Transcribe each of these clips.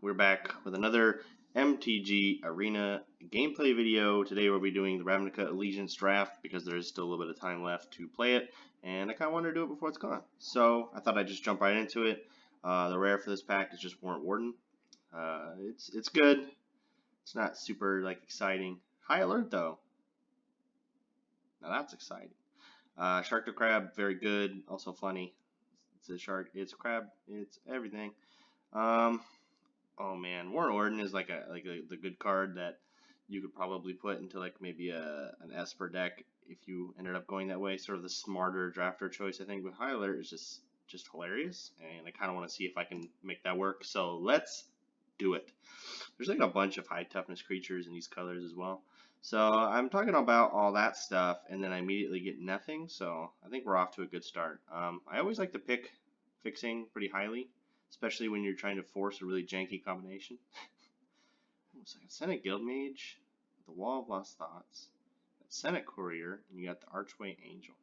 we're back with another MTG Arena gameplay video. Today we'll be doing the Ravnica Allegiance draft because there is still a little bit of time left to play it, and I kind of wanted to do it before it's gone. So I thought I'd just jump right into it. The rare for this pack is just Warrant Warden. It's good. It's not super exciting. High Alert though. Now that's exciting. Shark to Crab, very good. Also funny. It's a shark. It's a crab. It's everything. Oh man, Warren Orden is the good card that you could probably put into maybe an Esper deck if you ended up going that way. Sort of the smarter drafter choice, I think. But High Alert is just hilarious, and I kind of want to see if I can make that work. So let's do it. There's a bunch of high toughness creatures in these colors as well. So I'm talking about all that stuff, and then I immediately get nothing. So I think we're off to a good start. I always like to pick fixing pretty highly, especially when you're trying to force a really janky combination. It's like a Senate Guildmage, the Wall of Lost Thoughts, a Senate Courier, and you got the Archway Angel.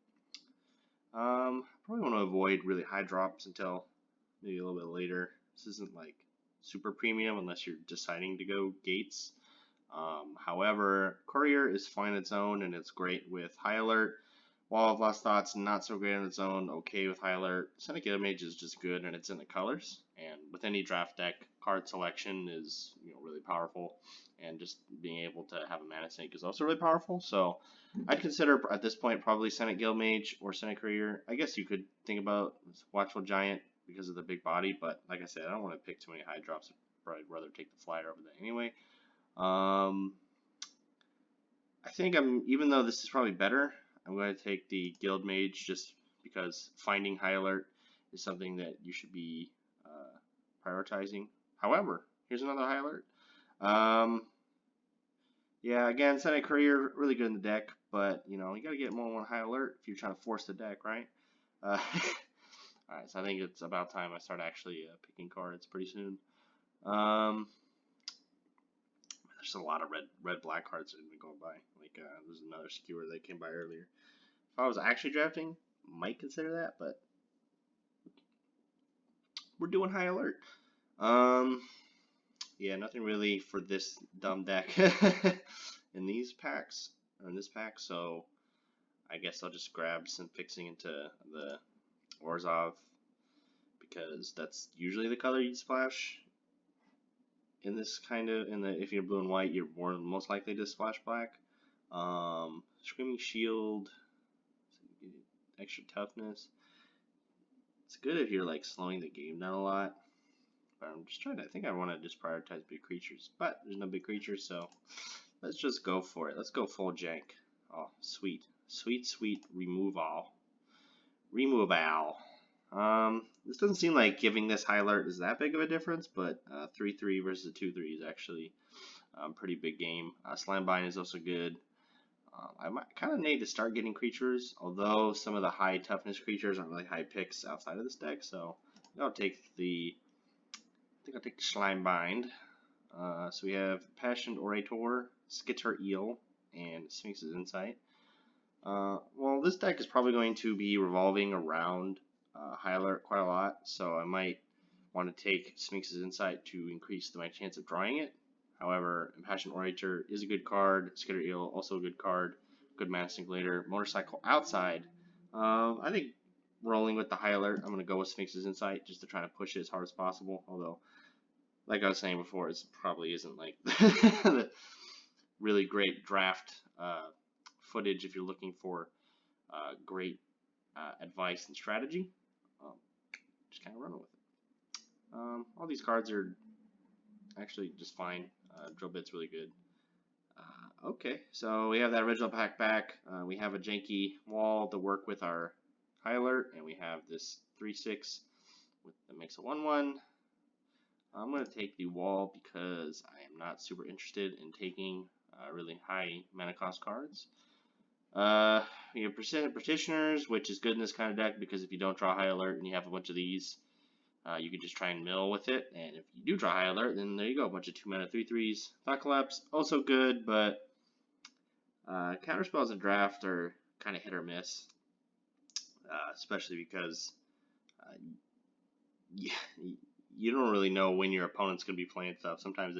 Probably want to avoid really high drops until maybe a little bit later. This isn't super premium unless you're deciding to go Gates. However, Courier is fine on its own, and it's great with High Alert. Wall of Lost Thoughts, not so great on its own, okay with High Alert. Senate Guildmage is just good, and it's in the colors. And with any draft deck, card selection is really powerful, and just being able to have a mana sink is also really powerful. So I'd consider at this point probably Senate Guildmage or Senate Courier. I guess you could think about Watchful Giant because of the big body, but like I said, I don't want to pick too many high drops. I'd rather take the flyer over that anyway. I think even though this is probably better, I'm going to take the Guildmage just because finding High Alert is something that you should be prioritizing. However, here's another High Alert. Yeah, again, Senate Courier, really good in the deck, but you got to get more than one High Alert if you're trying to force the deck, right? Alright, so I think it's about time I start actually picking cards pretty soon. There's a lot of red-black cards that have been going by. There's another skewer that came by earlier. If I was actually drafting, might consider that, but we're doing High Alert. Yeah, nothing really for this dumb deck in these packs, or in this pack, so I guess I'll just grab some fixing into the Orzhov, because that's usually the color you'd splash. In this if you're blue and white, you're most likely to splash black. Screaming Shield, extra toughness. It's good if you're slowing the game down a lot. But I'm just trying to, I think I want to just prioritize big creatures, but there's no big creatures, so let's just go for it. Let's go full jank. Oh, sweet, sweet, sweet removal. This doesn't seem like giving this High Alert is that big of a difference, but 3-3 versus a 2-3 is actually a pretty big game. Slimebind is also good. I might kind of need to start getting creatures, although some of the high toughness creatures aren't really high picks outside of this deck, so I'll take the Slimebind. So we have Passionate Orator, Skitter Eel, and Sphinx's Insight. Well, this deck is probably going to be revolving around High Alert quite a lot, so I might want to take Sphinx's Insight to increase my chance of drawing it. However, Passionate Orator is a good card. Skitter Eel, also a good card. Good mana sink later. Motorcycle Outside. I think rolling with the High Alert, I'm going to go with Sphinx's Insight just to try to push it as hard as possible. Although, like I was saying before, it probably isn't the really great draft footage if you're looking for great advice and strategy. Just kind of running with it. All these cards are actually just fine. Drill Bit's really good. Okay, so we have that original pack back. We have a janky wall to work with our High Alert, and we have this 3/6 that makes a 1/1. I'm going to take the wall because I am not super interested in taking really high mana cost cards. You have Persistent Petitioners, which is good in this kind of deck because if you don't draw High Alert and you have a bunch of these, you can just try and mill with it. And if you do draw High Alert, then there you go, a bunch of 2-mana 3/3s. Thought Collapse, also good, but counterspells in draft are kind of hit or miss, especially because you don't really know when your opponent's going to be playing stuff. Sometimes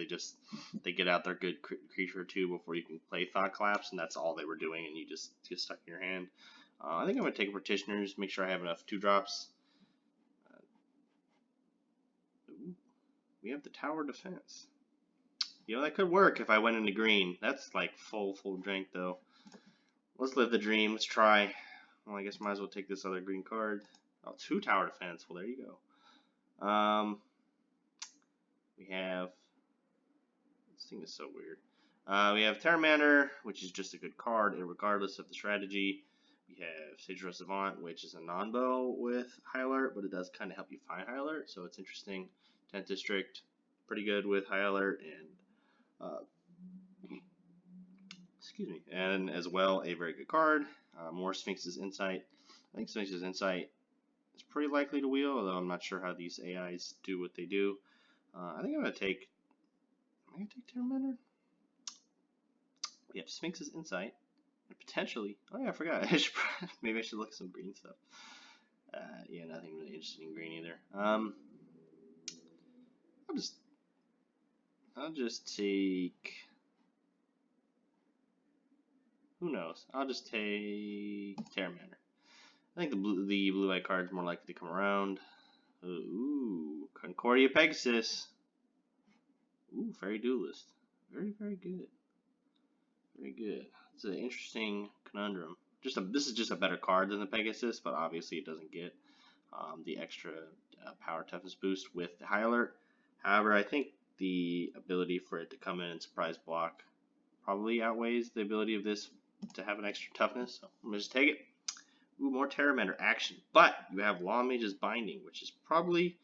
they get out their good creature or two before you can play Thought Collapse, and that's all they were doing, and you just get stuck in your hand. I think I'm going to take Petitioners, make sure I have enough 2-drops. We have the Tower Defense. You know, that could work if I went into green. That's like full drink, though. Let's live the dream. Let's try. Well, I guess might as well take this other green card. Oh, 2 Tower Defense. Well, there you go. We have... This thing is so weird. We have Terramander, which is just a good card, regardless of the strategy. We have Sage Savant, which is a non-bow with High Alert, but it does kind of help you find High Alert, so it's interesting. 10th District, pretty good with High Alert, and excuse me, and as well a very good card. More Sphinx's Insight. I think Sphinx's Insight is pretty likely to wheel, although I'm not sure how these AIs do what they do. I think I'm going to take... Am I going to take Terramander? We have Sphinx's Insight. And potentially... Oh yeah, I forgot. Maybe I should look at some green stuff. Yeah, nothing really interesting in green either. I'll just take... Who knows? I'll just take Terramander. I think the blue-white card is more likely to come around. Ooh, Concordia Pegasus. Ooh, Fairy Duelist. Very, very good. Very good. It's an interesting conundrum. This is just a better card than the Pegasus, but obviously it doesn't get the extra power toughness boost with the High Alert. However, I think the ability for it to come in and surprise block probably outweighs the ability of this to have an extra toughness. So I'm going to just take it. Ooh, more Terramander action. But you have Law Mage's Binding, which is probably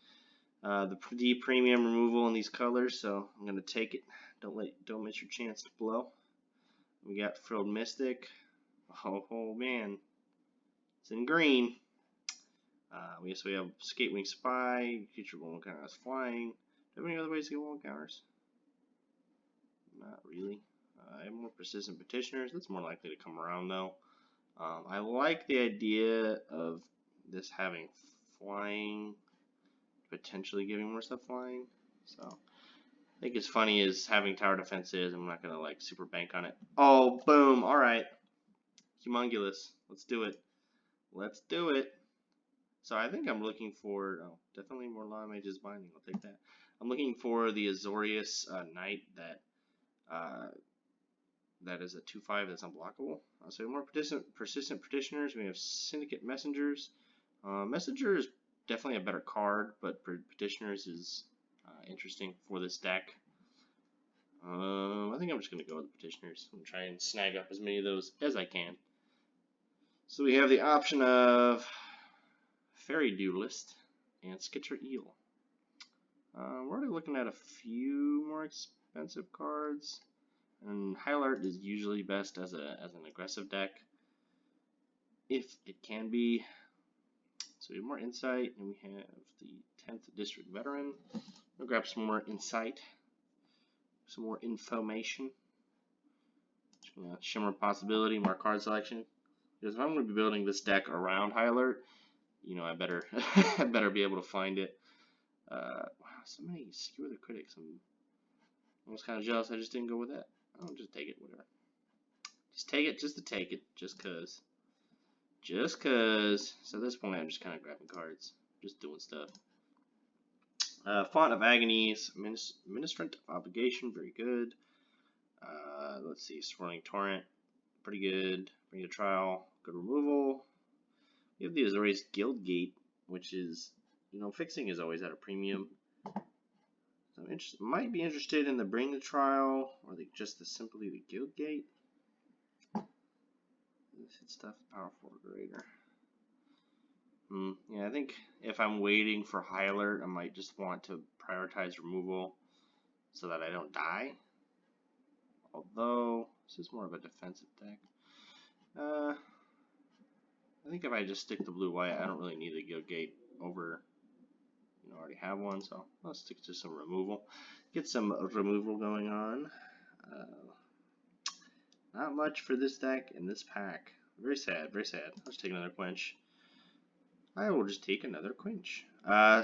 the premium removal in these colors, so I'm going to take it. Don't miss your chance to blow. We got Frilled Mystic. Oh man. It's in green. We have Skatewing Spy. Future 1/1 counters flying. Do I have any other ways to get 1/1 counters? Not really. I have more Persistent Petitioners. That's more likely to come around though. I like the idea of this having flying, potentially giving more stuff flying. So I think it's funny as having Tower Defense is. I'm not gonna like super bank on it. Oh, boom! All right, Humongulous. Let's do it. Let's do it. So I think I'm looking for definitely more Law Mage's Binding. I'll take that. I'm looking for the Azorius Knight that is a 2/5 that's unblockable. So more persistent Petitioners. We have Syndicate Messengers. Messenger is definitely a better card, but Petitioners is interesting for this deck. I think I'm just going to go with the Petitioners and try and snag up as many of those as I can. So we have the option of Fairy Duelist and Skitcher Eel. We're already looking at a few more expensive cards. And High Alert is usually best as an aggressive deck, if it can be. So we have more Insight, and we have the 10th District Veteran. We'll grab some more Insight, some more information. Shimmer Possibility, more card selection. Because if I'm going to be building this deck around High Alert, you know, I better I better be able to find it. Wow, so many Skewer the Critics. I'm almost kind of jealous I just didn't go with that. I'll just take it, whatever. Just take it, just to take it, just cause. Just cause. So at this point, I'm just kind of grabbing cards, just doing stuff. Font of Agonies, Ministrant of Obligation, very good. Let's see, Swirling Torrent, pretty good. Bring to Trial, good removal. We have the Azorius Guildgate, which is, you know, fixing is always at a premium. So might be interested in the Bring to Trial, or simply the Guildgate. This hit stuff, powerful greater. Yeah, I think if I'm waiting for High Alert, I might just want to prioritize removal so that I don't die. Although this is more of a defensive deck. I think if I just stick to blue-white, I don't really need the Guildgate over. I already have one, so I'll stick to some removal. Get some removal going on. Not much for this deck in this pack. Very sad, very sad. Let's take another quench. I will just take another Quench.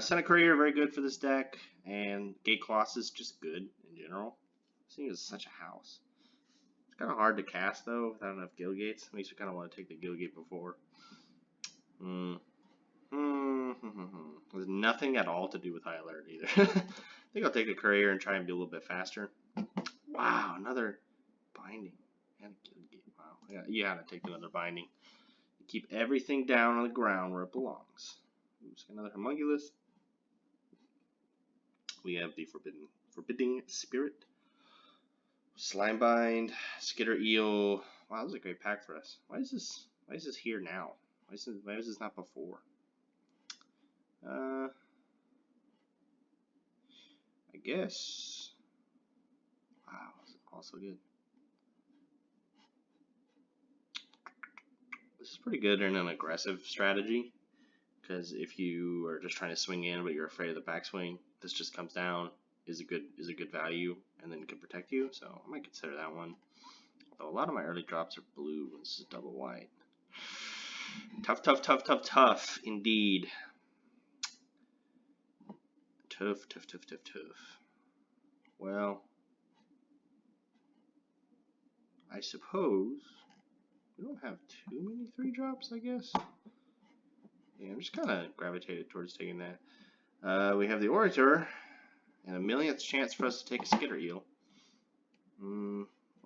Senate Courier, very good for this deck, and Gate Colossus, just good in general. This thing is such a house. It's kind of hard to cast, though, without enough Guild Gates. Makes you kind of want to take the Guild Gate before. There's nothing at all to do with High Alert either. I think I'll take the Courier and try and be a little bit faster. Wow, another Binding. And a Guild Gate. Wow, you gotta take another Binding. Keep everything down on the ground where it belongs. Oops, another Homunculus. We have the Forbidding Spirit, Slimebind, Skitter Eel. Wow, this is a great pack for us. Why is this here now? Why is this not before? I guess. Wow, this is also good. This is pretty good in an aggressive strategy, because if you are just trying to swing in but you're afraid of the backswing, this just comes down, is a good value, and then can protect you. So I might consider that one. Although a lot of my early drops are blue. This is double white. Tough, tough, tough, tough, tough, indeed. Tough, tough, tough, tough, tough. Well, I suppose we don't have too many 3-drops, I guess. Yeah, I'm just kind of gravitated towards taking that. We have the Orator, and a millionth chance for us to take a Skitter Eel.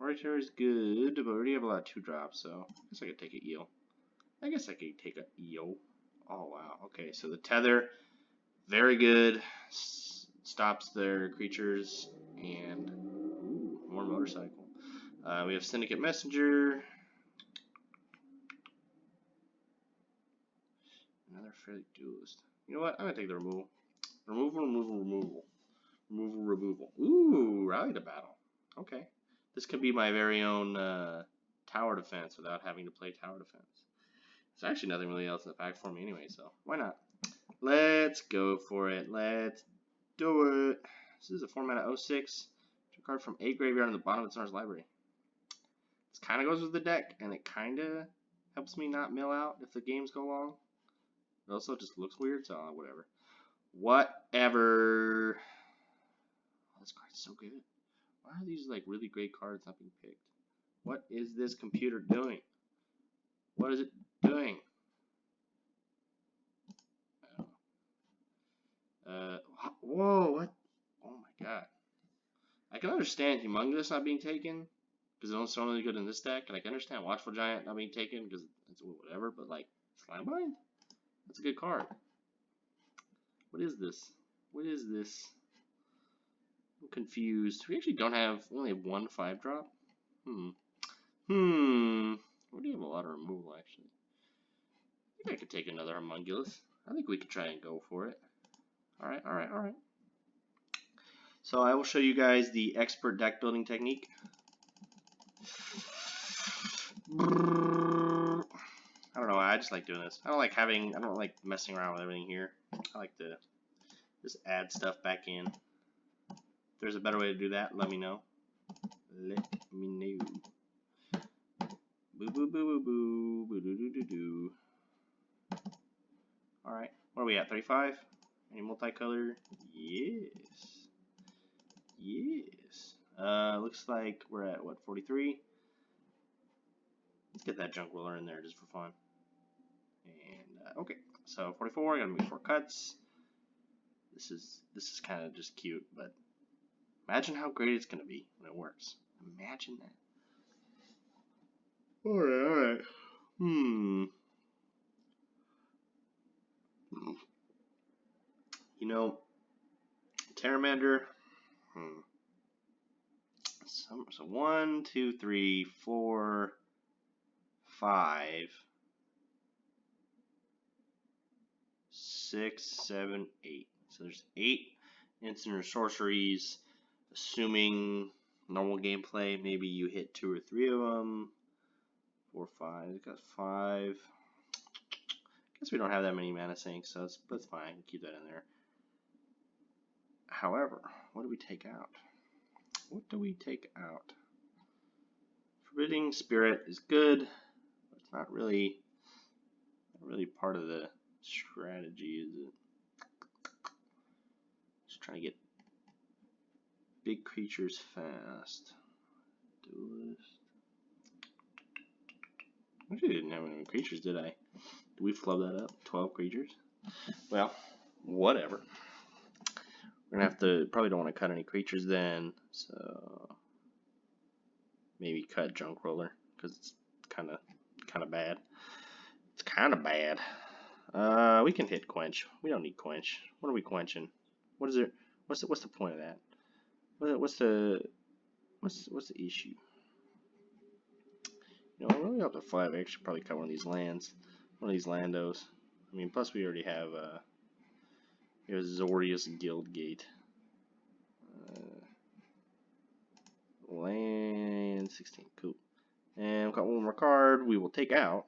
Orator is good, but we already have a lot of 2-drops, so I guess I could take an Eel. I guess I could take an Eel. Oh, wow. Okay, so the Tether, very good. Stops their creatures, and ooh, more Motorcycle. We have Syndicate Messenger. Another Fairly Duelist. You know what? I'm going to take the removal. Removal. Ooh, Rally to Battle. Okay. This could be my very own tower defense without having to play tower defense. There's actually nothing really else in the pack for me anyway, so why not? Let's go for it. Let's do it. This is a 4-mana 06. A card from a graveyard on the bottom of its owner's library. This kind of goes with the deck, and it kind of helps me not mill out if the games go long. It also just looks weird, so whatever. Whatever. Oh, this card's so good. Why are these like really great cards not being picked? What is this computer doing? What is it doing? Whoa, what? Oh my god. I can understand Humongous not being taken, because it's so really good in this deck, and I can understand Watchful Giant not being taken, because it's whatever, but like, Slimebind? That's a good card. What is this? What is this? I'm confused. We actually don't have, we only have one 5-drop? We do have a lot of removal, actually. I think I could take another Homunculus. I think we could try and go for it. Alright. So I will show you guys the expert deck building technique. I don't know, I just like doing this. I don't like messing around with everything here. I like to just add stuff back in. If there's a better way to do that, let me know. Let me know. Boo boo boo boo boo boo doo doo doo doo. Alright, what are we at? 35? Any multicolor? Yes. Looks like we're at what, 43? Let's get that junk roller in there just for fun. And okay, so 44. Gotta move 4 cuts. This is kind of just cute, but imagine how great it's gonna be when it works. Imagine that. All right. You know, Terramander. So 1, 2, 3, 4, 5, 6, 7, 8. So there's 8 instant or sorceries. Assuming normal gameplay, maybe you hit 2 or 3 of them. 4, 5. It's got 5. Guess we don't have that many mana sinks, so that's fine. Keep that in there. However, what do we take out? Forbidding Spirit is good, but it's not really part of the strategy is it? Just trying to get big creatures fast. Duelist. Actually, didn't have any creatures, did I? Did we flub that up? 12 creatures? Well, whatever. We're gonna have to, probably don't want to cut any creatures then, so maybe cut Junk Roller, because it's kind of bad. It's kind of bad. We can hit Quench. We don't need Quench. What are we quenching? What is it? What's the point of that? What's the issue? You know, we're up to 5. I actually probably cut one of these lands, one of these landos. I mean, plus we already have Zorius Guildgate. Land 16, cool. And we've got one more card. We will take out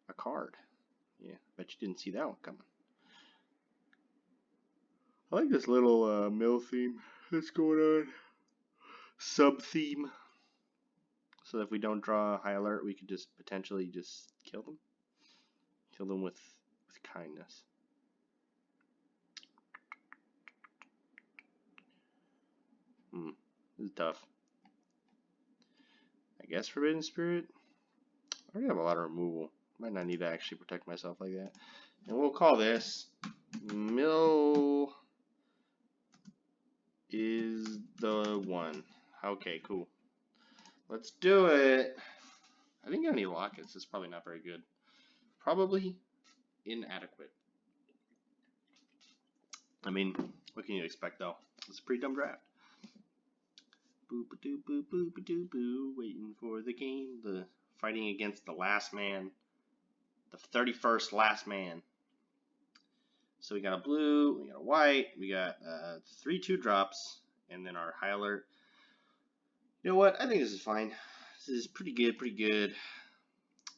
a card. Yeah, bet you didn't see that one coming. I like this little mill theme that's going on. Sub theme. So that if we don't draw a high alert, we could just potentially just kill them. Kill them with kindness. This is tough. I guess Forbidden Spirit. I already have a lot of removal. Might not need to actually protect myself like that. And we'll call this Mill is the one. Okay, cool. Let's do it. I didn't get any lockets. It's probably not very good. Probably inadequate. I mean, what can you expect though? It's a pretty dumb draft. Boop-a-doo, boop, boop-a-doo, boo. Waiting for the game. The fighting against the last man. The 31st last man. So we got a blue, we got a white, we got 3 2-drops, and then our high alert. You know what? I think this is fine. This is pretty good, pretty good.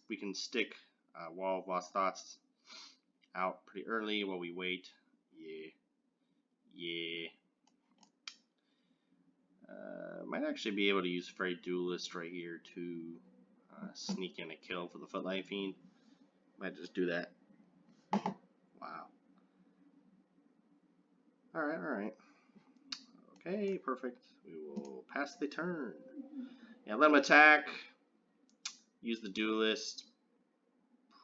We can stick Wall of Lost Thoughts out pretty early while we wait. Yeah. Might actually be able to use Freight Duelist right here to sneak in a kill for the Footlight Fiend. Might just do that. Wow. Alright. Okay, perfect. We will pass the turn. Yeah, let him attack. Use the Duelist.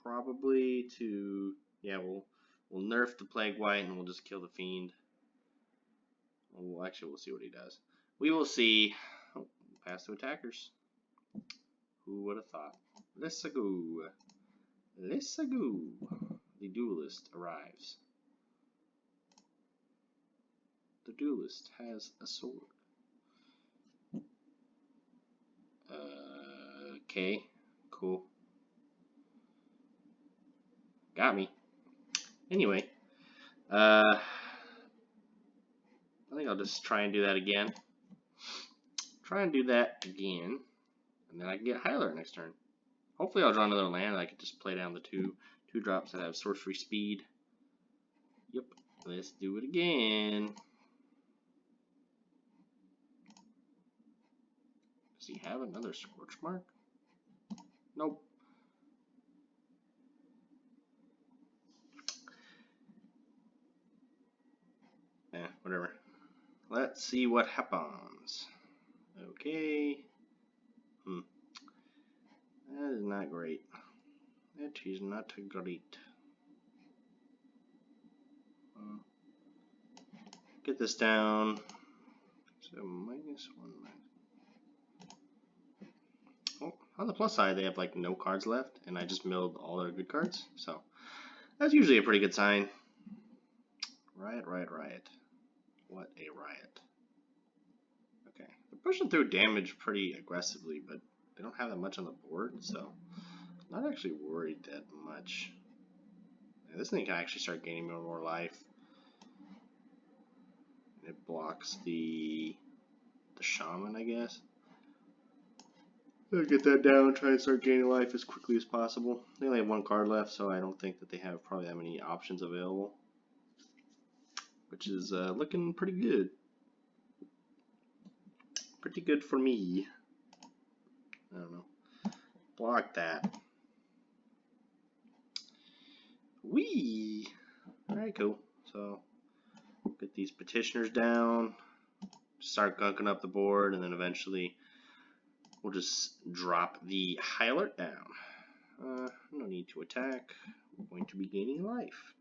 Probably to... Yeah, we'll nerf the Plague White and we'll just kill the Fiend. Well, actually, we'll see what he does. We will see. Oh, pass to attackers. Who would have thought? Let's go. The Duelist arrives. The Duelist has a sword. Okay, cool. Got me. Anyway, I think I'll just try and do that again. And then I can get high alert next turn. Hopefully I'll draw another land and I can just play down the 2 drops that have sorcery speed. Yep, let's do it again. Does he have another Scorch Mark? Nope. Whatever. Let's see what happens. Okay. That is not great. That is not great. Get this down. So -1. Oh, on the plus side, they have like no cards left, and I just milled all their good cards. So that's usually a pretty good sign. Riot. What a riot. Okay, they're pushing through damage pretty aggressively, but they don't have that much on the board, so I'm not actually worried that much. Yeah, this thing can actually start gaining more life. It blocks the shaman, I guess. I'll get that down, try to start gaining life as quickly as possible. They only have 1 card left, so I don't think that they have probably that many options available. Which is looking pretty good. Pretty good for me. I don't know. Block that. Whee! Alright, cool. So, get these petitioners down, start gunking up the board, and then eventually we'll just drop the high alert down. No need to attack. We're going to be gaining life.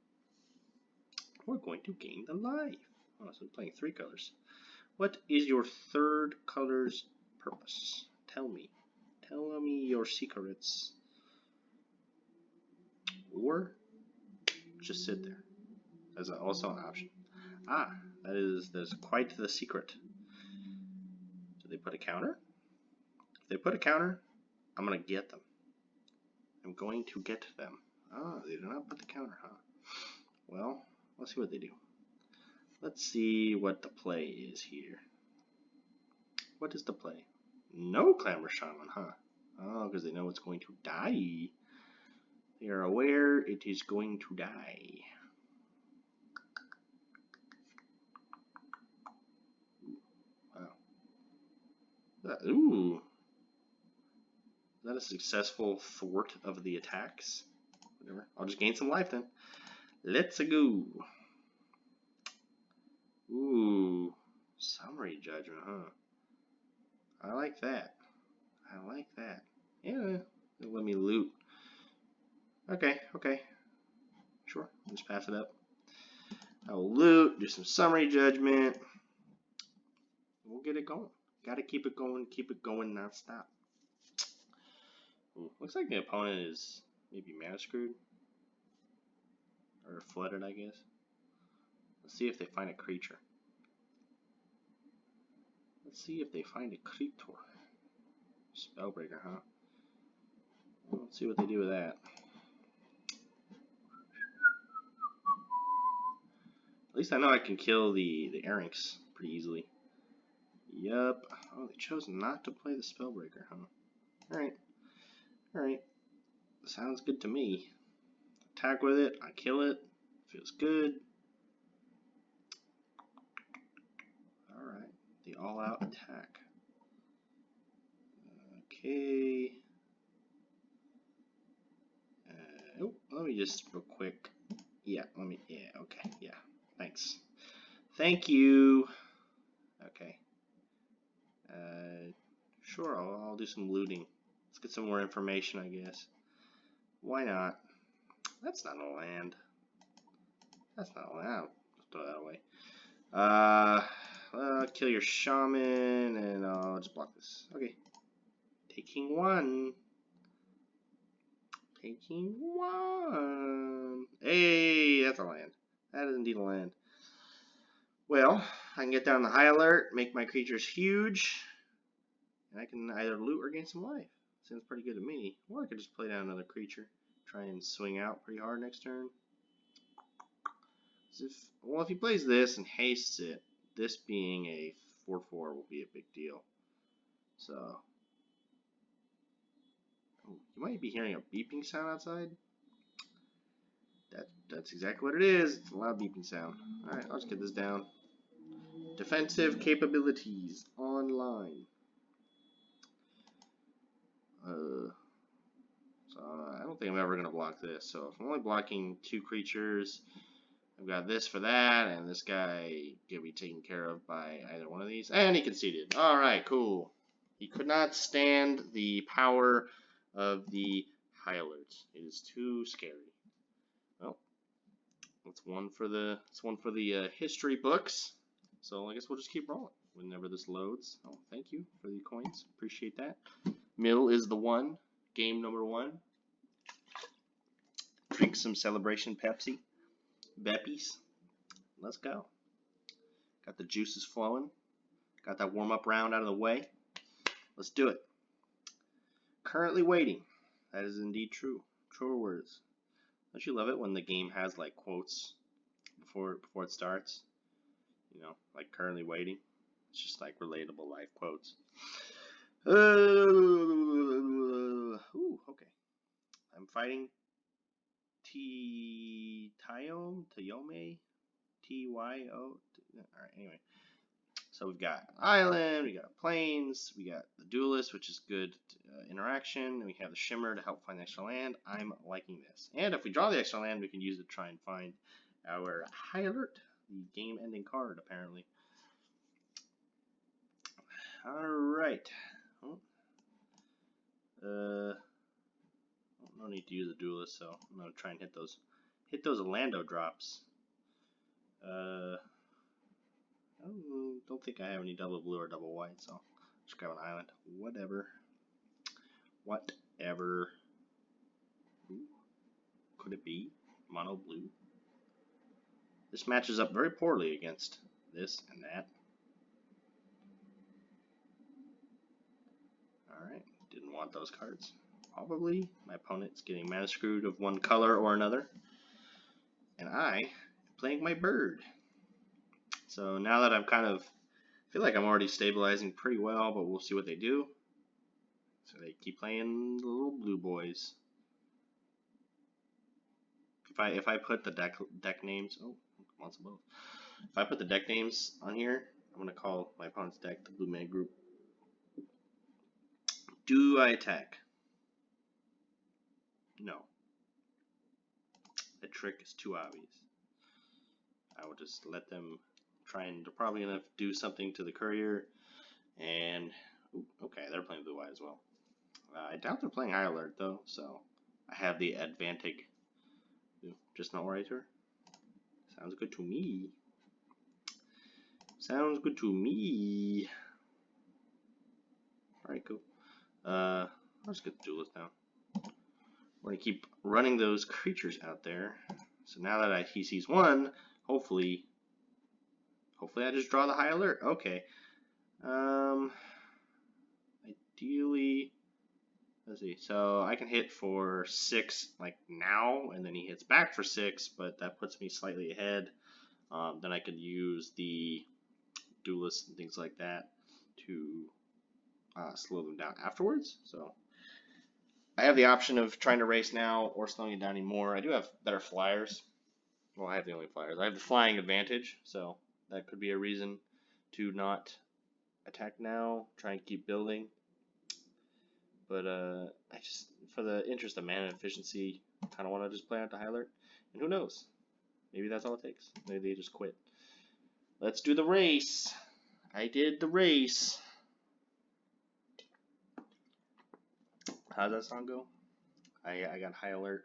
We're going to gain the life. Oh, so I'm playing 3 colors. What is your third color's purpose? Tell me. Tell me your secrets. Or just sit there. That's also an option. Ah, that's quite the secret. Do they put a counter? If they put a counter, I'm going to get them. I'm going to get them. Ah, they do not put the counter, huh? Well, let's see what they do. Let's see what the play is here. What is the play? No Clamor Shaman, huh? Oh, because they know it's going to die. They are aware it is going to die. Wow. Ooh. Is that a successful thwart of the attacks? Whatever. I'll just gain some life then. Let's go. Ooh. Summary judgment, huh? I like that. I like that. Yeah. Let me loot. Okay. Sure. I'll just pass it up. I will loot, do some summary judgment. We'll get it going. Gotta keep it going non-stop. Ooh, looks like the opponent is maybe mana screwed. Or flooded, I guess. Let's see if they find a creature. Let's see if they find a creature. Spellbreaker, huh? Well, let's see what they do with that. At least I know I can kill the Erinx pretty easily. Yup. Oh, they chose not to play the Spellbreaker, huh? Alright. Sounds good to me. Attack with it. I kill it. Feels good. Alright. The all-out attack. Okay. Oh, let me just real quick. Yeah, okay, yeah. Thanks. Thank you. Okay. Sure, I'll do some looting. Let's get some more information, I guess. Why not? That's not a land. That's not a land. I'll throw that away. Kill your shaman, and I'll just block this. Okay. Taking one. Hey, that's a land. That is indeed a land. Well, I can get down the high alert, make my creatures huge, and I can either loot or gain some life. Seems pretty good to me. Or I could just play down another creature, try and swing out pretty hard next turn. Well, if he plays this and hastes it, this being a 4/4 will be a big deal. So, oh, you might be hearing a beeping sound outside. That's exactly what it is. It's a loud beeping sound. Alright, I'll just get this down. Defensive capabilities online. So I don't think I'm ever going to block this. So if I'm only blocking 2 creatures, I've got this for that, and this guy can be taken care of by either one of these. And he conceded. Alright, cool. He could not stand the power of the high alerts. It is too scary. Well, it's one for the history books. So I guess we'll just keep rolling whenever this loads. Oh, thank you for the coins. Appreciate that. Mill is the one. Game number 1. Drink some Celebration Pepsi. Beppies. Let's go. Got the juices flowing. Got that warm-up round out of the way. Let's do it. Currently waiting. That is indeed true. Truer words. Don't you love it when the game has like quotes before it starts? You know, like currently waiting. It's just like relatable life quotes. Ooh, okay. I'm fighting Tyome, Tyo. Alright, anyway. So we've got an island, we got plains, we got the duelist, which is good interaction, and we have the shimmer to help find the extra land. I'm liking this. And if we draw the extra land, we can use it to try and find our high alert, the game-ending card, apparently. All right. No need to use a duelist, so I'm gonna try and hit those Lando drops. I don't think I have any double blue or double white, so just grab an island. Whatever. Ooh, could it be mono blue? This matches up very poorly against this and that. Alright, didn't want those cards. Probably my opponent's getting mana screwed of one color or another. And I am playing my bird. So now that I'm kind of feel like I'm already stabilizing pretty well, but we'll see what they do. So they keep playing the little blue boys. If I put the deck names, wants both. If I put the deck names on here, I'm gonna call my opponent's deck the Blue Man Group. Do I attack? No. The trick is too obvious. I will just let them try, and they're probably gonna do something to the courier. And okay, they're playing blue white as well. I doubt they're playing high alert though, so I have the advantage. Just an orator. Sounds good to me. Sounds good to me. Alright, cool. I'll just get the duelist now. We're gonna keep running those creatures out there. So now that he sees one, hopefully I just draw the high alert. Okay. Ideally, let's see. So I can hit for 6 like now, and then he hits back for 6, but that puts me slightly ahead. Then I could use the duelist and things like that to slow them down afterwards. So I have the option of trying to race now or slowing it down anymore. I do have better flyers. Well, I have the only flyers. I have the flying advantage, so that could be a reason to not attack now. Try and keep building. But I just, for the interest of mana efficiency, kind of want to just play out the high alert. And who knows? Maybe that's all it takes. Maybe they just quit. Let's do the race. I did the race. How's that song go? I got high alert.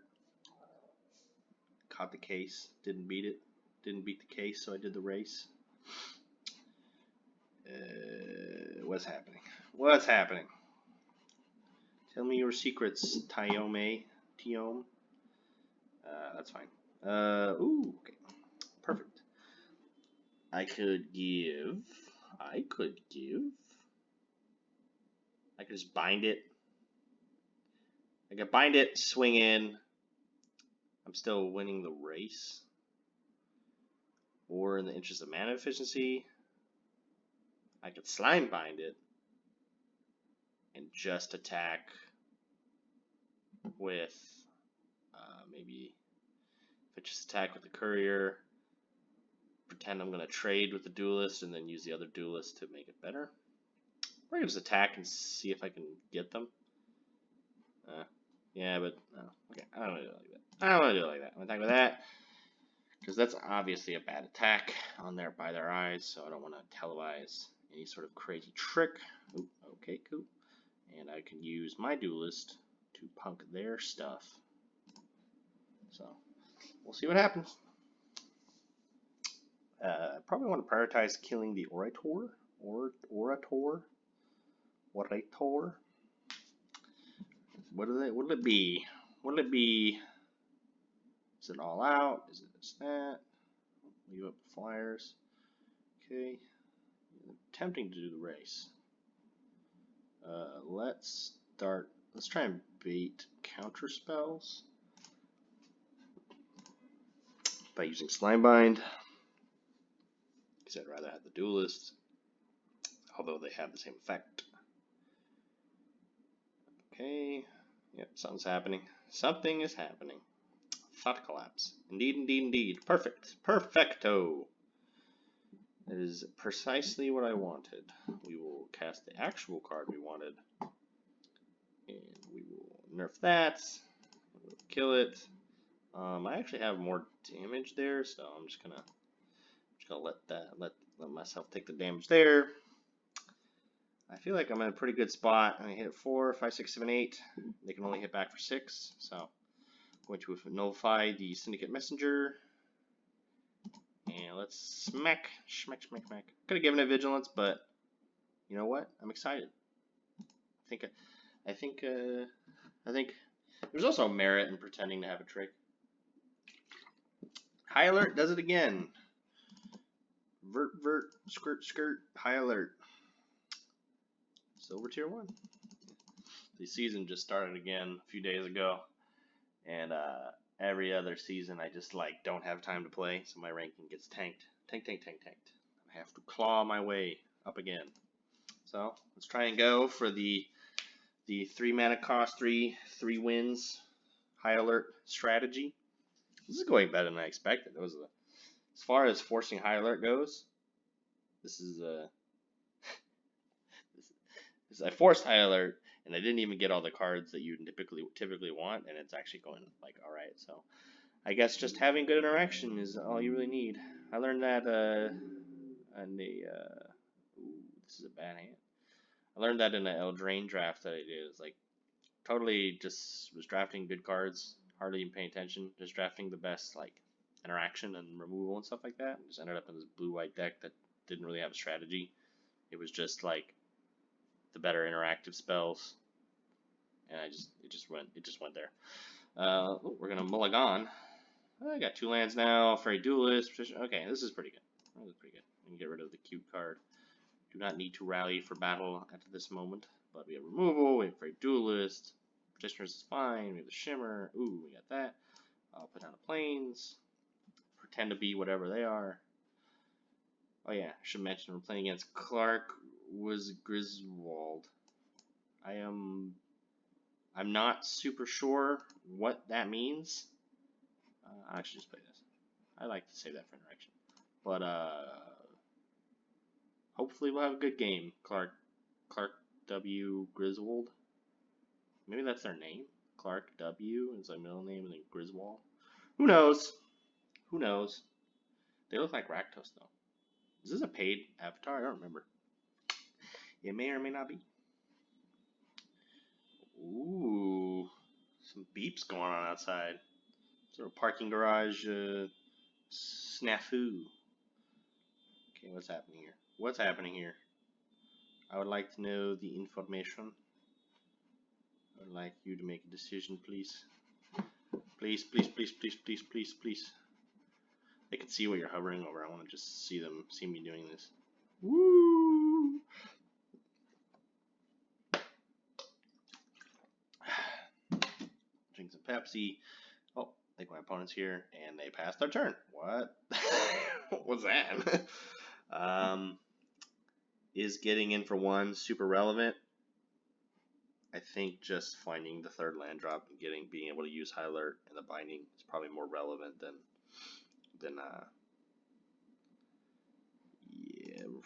Caught the case. Didn't beat it. Didn't beat the case, so I did the race. What's happening? What's happening? Tell me your secrets, Tiome. That's fine. Ooh, okay. Perfect. I could just bind it. I could bind it, swing in. I'm still winning the race. Or in the interest of mana efficiency, I could slime bind it and just attack with maybe if I just attack with the courier, pretend I'm gonna trade with the duelist and then use the other duelist to make it better. Or I can just attack and see if I can get them. Yeah, but okay, I don't want to do it like that. I don't want to do it like that. I'm gonna attack with that because that's obviously a bad attack on there by their eyes. So I don't want to televise any sort of crazy trick. Ooh, okay, cool. And I can use my duelist to punk their stuff. So we'll see what happens. I probably want to prioritize killing the orator. What'll it be? What'll it be? Is it all out? Is it this, that? Leave up the flyers. Okay. Attempting to do the race. Let's try and bait counter spells by using Slimebind. Because I'd rather have the duelist, although they have the same effect. Okay. Yep, something's happening. Something is happening. Thought collapse. Indeed, indeed, indeed. Perfect. Perfecto. That is precisely what I wanted. We will cast the actual card we wanted. And we will nerf that. We'll kill it. I actually have more damage there, so I'm just gonna let myself take the damage there. I feel like I'm in a pretty good spot. I hit 4, 5, 6, 7, 8. They can only hit back for 6, so I'm going to nullify the Syndicate Messenger. And let's smack. Could have given it Vigilance, but you know what? I'm excited. I think there's also merit in pretending to have a trick. High Alert does it again. Vert, skirt, High Alert. Silver tier 1. The season just started again a few days ago, and every other season I just like don't have time to play, so my ranking gets tanked. Tanked. I have to claw my way up again. So let's try and go for the 3 mana cost, 3 wins, High Alert strategy. This is going better than I expected. It was as far as forcing High Alert goes. This is I forced High Alert, and I didn't even get all the cards that you typically want, and it's actually going like all right. So I guess just having good interaction is all you really need. I learned that in the ooh, this is a bad hand. I learned that in the Eldraine draft that I did. It's like totally just was drafting good cards, hardly even paying attention, just drafting the best like interaction and removal and stuff like that. Just ended up in this blue-white deck that didn't really have a strategy. It was just like the better interactive spells, and it just went there. We're gonna mulligan. I got 2 lands now. Fairy Duelist. Okay, this is pretty good. This is pretty good. We can get rid of the cute card. Do not need to rally for battle at this moment. But we have removal. We have Fairy Duelist. Petitioners is fine. We have the Shimmer. Ooh, we got that. I'll put down the Plains. Pretend to be whatever they are. Oh yeah, I should mention we're playing against Clark was Griswold. I'm not super sure what that means. I'll actually just play this. I like to save that for interaction. But hopefully we'll have a good game. Clark W. Griswold. Maybe that's their name. Clark W. is their middle name, and then Griswold. Who knows? Who knows? They look like Rakdos though. Is this a paid avatar? I don't remember. It may or may not be. Ooh, some beeps going on outside. Sort of parking garage snafu. Okay, what's happening here? What's happening here? I would like to know the information. I would like you to make a decision, please. Please. They can see what you're hovering over. I want to just see me doing this. Woo! Drink some Pepsi. Oh, I think my opponent's here, and they passed their turn. What? What was that? Is getting in for 1 super relevant? I think just finding the 3rd land drop and being able to use High Alert and the binding is probably more relevant than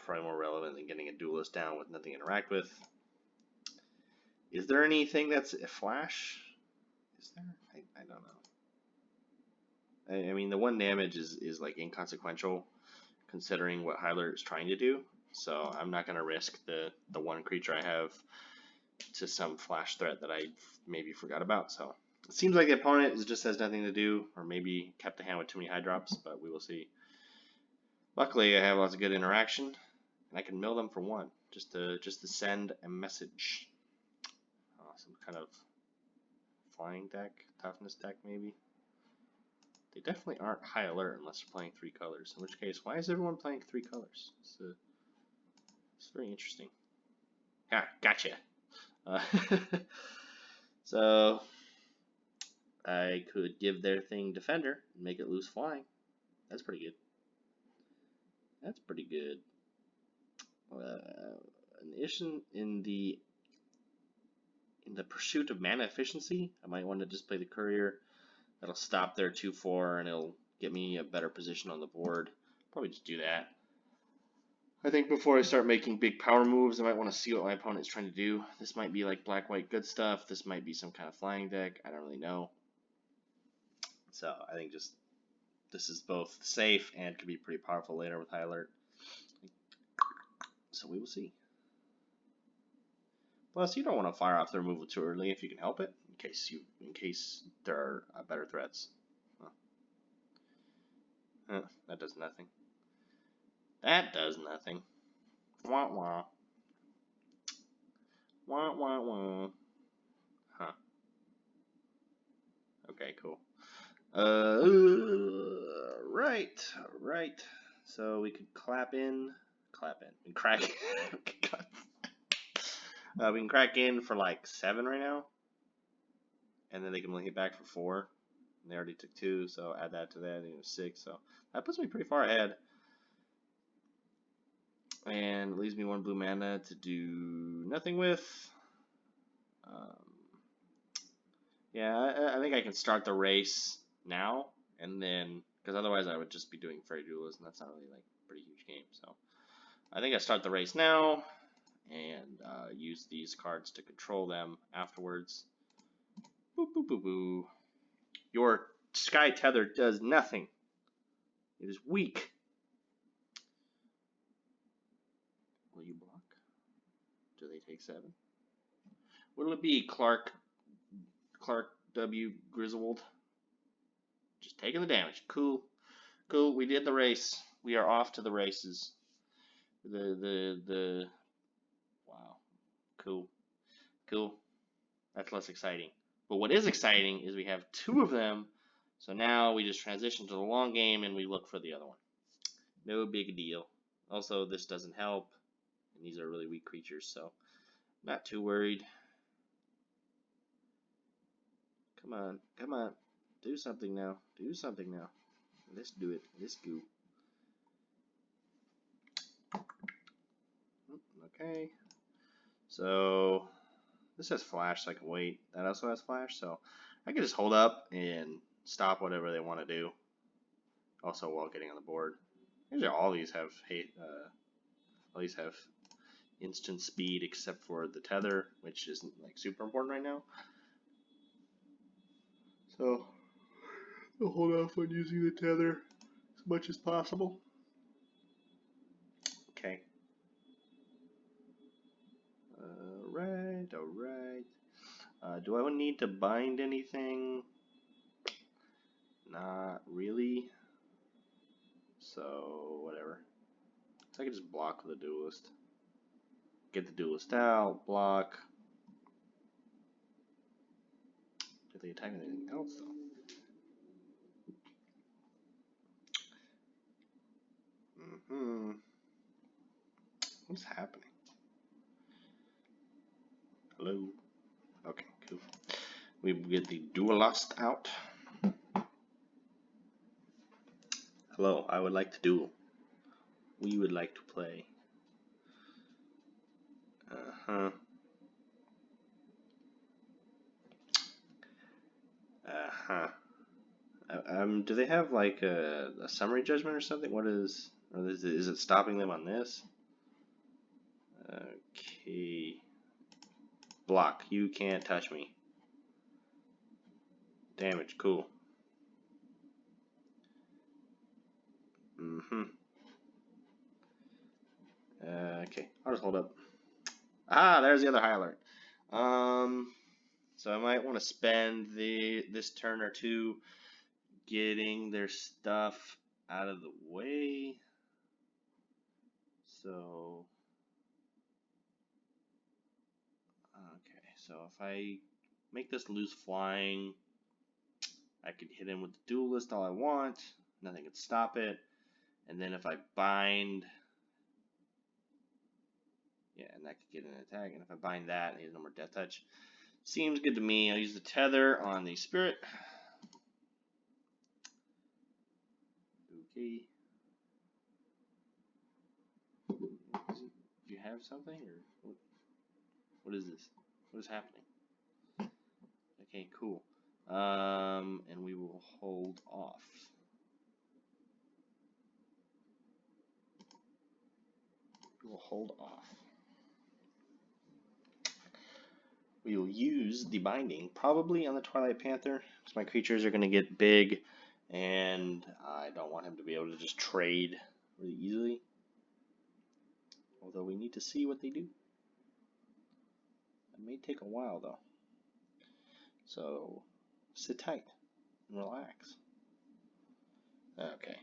probably more relevant than getting a duelist down with nothing to interact with. Is there anything that's a flash? Is there? I don't know. I mean, the 1 damage is like inconsequential considering what High Alert is trying to do. So I'm not going to risk the 1 creature I have to some flash threat that I maybe forgot about. So it seems like the opponent just has nothing to do, or maybe kept the hand with too many high drops, but we will see. Luckily, I have lots of good interaction, and I can mill them for 1 just to send a message. Some kind of flying deck, toughness deck maybe. They definitely aren't High Alert unless they're playing 3 colors. In which case, why is everyone playing 3 colors? It's very interesting. Ah, gotcha. So I could give their thing Defender and make it lose flying. That's pretty good. That's pretty good. In addition, in the pursuit of mana efficiency, I might want to just play the Courier. That'll stop their 2/4 and it'll get me a better position on the board. Probably just do that. I think before I start making big power moves, I might want to see what my opponent's trying to do. This might be like black-white good stuff. This might be some kind of flying deck. I don't really know. So I think just this is both safe and could be pretty powerful later with high alert. So we will see. Plus, you don't want to fire off the removal too early if you can help it, in case there are better threats. That does nothing. That does nothing. Wah wah. Wah wah wah. Huh. Okay, cool. Right. So we could clap in. We crack. We can crack in for like 7 right now, and then they can only hit back for 4. And they already took 2, so add that to that, and 6. So that puts me pretty far ahead, and leaves me 1 blue mana to do nothing with. Yeah, I think I can start the race now, and then because otherwise I would just be doing Fairy Duelist, and that's not really like a pretty huge game. So I think I start the race now and use these cards to control them afterwards. Boop boop boop boo. Your Sky Tether does nothing. It is weak. Will you block? Do they take 7? What'll it be, Clark W. Griswold? Just taking the damage. Cool. We did the race. We are off to the races. Wow. Cool. That's less exciting. But what is exciting is we have 2 of them. So now we just transition to the long game and we look for the other one. No big deal. Also, this doesn't help. And these are really weak creatures, so not too worried. Come on. Do something now. Let's do it. Let's go. Okay. So this has flash, so I can wait. That also has flash, so I can just hold up and stop whatever they want to do. Also, while getting on the board. Usually, all these have instant speed, except for the tether, which isn't like super important right now. So I'll hold off on using the tether as much as possible. Okay. Alright. Do I need to bind anything? Not really. So, whatever. So I can just block the duelist. Get the duelist out, block. Did they attack anything else, though? What's happening? Hello? Okay, cool. We get the duelist out. Hello, I would like to duel. We would like to play. Do they have like a summary judgment or something? Is it stopping them on this? Okay. Block. You can't touch me. Damage. Cool. Okay. I'll just hold up. Ah, there's the other high alert. So I might want to spend this turn or 2 getting their stuff out of the way. So, okay, so if I make this loose flying, I could hit him with the duelist all I want. Nothing can stop it. And then if I bind, yeah, and that could get an attack. And if I bind that, he has no more death touch. Seems good to me. I'll use the tether on the spirit. Okay. Do you have something, or what is this? What is happening? Okay, cool. And we will hold off. we'll hold off. We will use the binding probably on the Twilight Panther because my creatures are going to get big and I don't want him to be able to just trade really easily. Although we need to see what they do. It may take a while though. So sit tight and relax. Okay,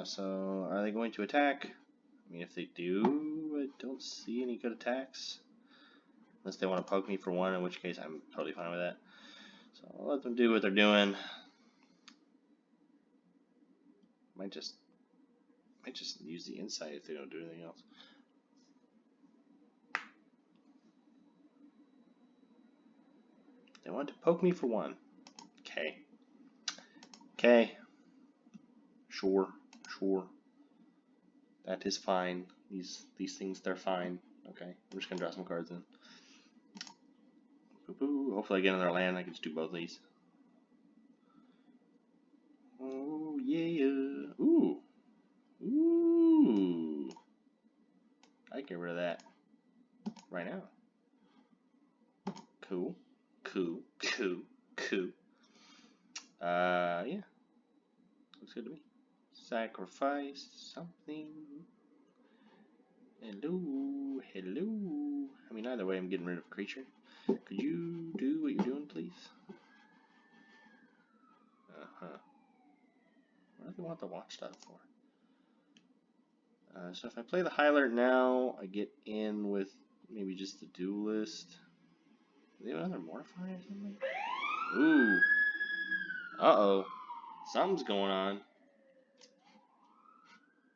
so are they going to attack? I mean, if they do, I don't see any good attacks. Unless they want to poke me for one, in which case I'm totally fine with that. So I'll let them do what they're doing. Might just use the insight if they don't do anything else. They want to poke me for one. Okay. Okay. Sure. That is fine. These things, they're fine. Okay. I'm just gonna draw some cards in. Boo-boo. Hopefully I get another land. I can just do both of these. Oh yeah. Ooh. I can get rid of that right now. Cool. Yeah. Looks good to me. Sacrifice something. Hello. I mean, either way, I'm getting rid of a creature. Could you do what you're doing, please? What do they want the watchdog for? So if I play the High Alert now, I get in with maybe just the Duelist. Do they have another Mortify or something? Ooh. Uh-oh. Something's going on.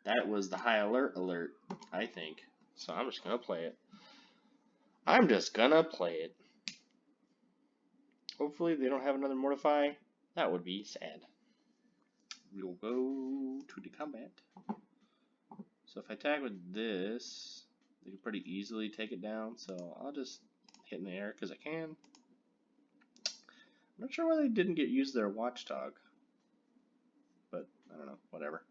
That was the High Alert, I think. So I'm just going to play it. Hopefully they don't have another Mortify. That would be sad. We'll go to the combat. So if I attack with this, they can pretty easily take it down. So I'll just hit in the air because I can. I'm not sure why they didn't use their Watchdog. But I don't know. Whatever.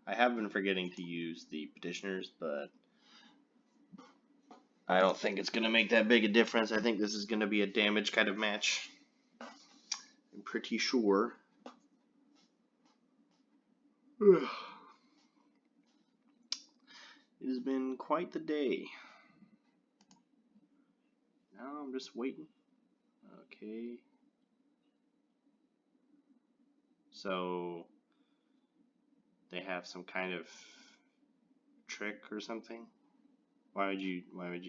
I have been forgetting to use the Petitioners, but I don't think it's going to make that big a difference. I think this is going to be a damage kind of match. I'm pretty sure. It has been quite the day. Now I'm just waiting. Okay. So they have some kind of trick or something. Why would you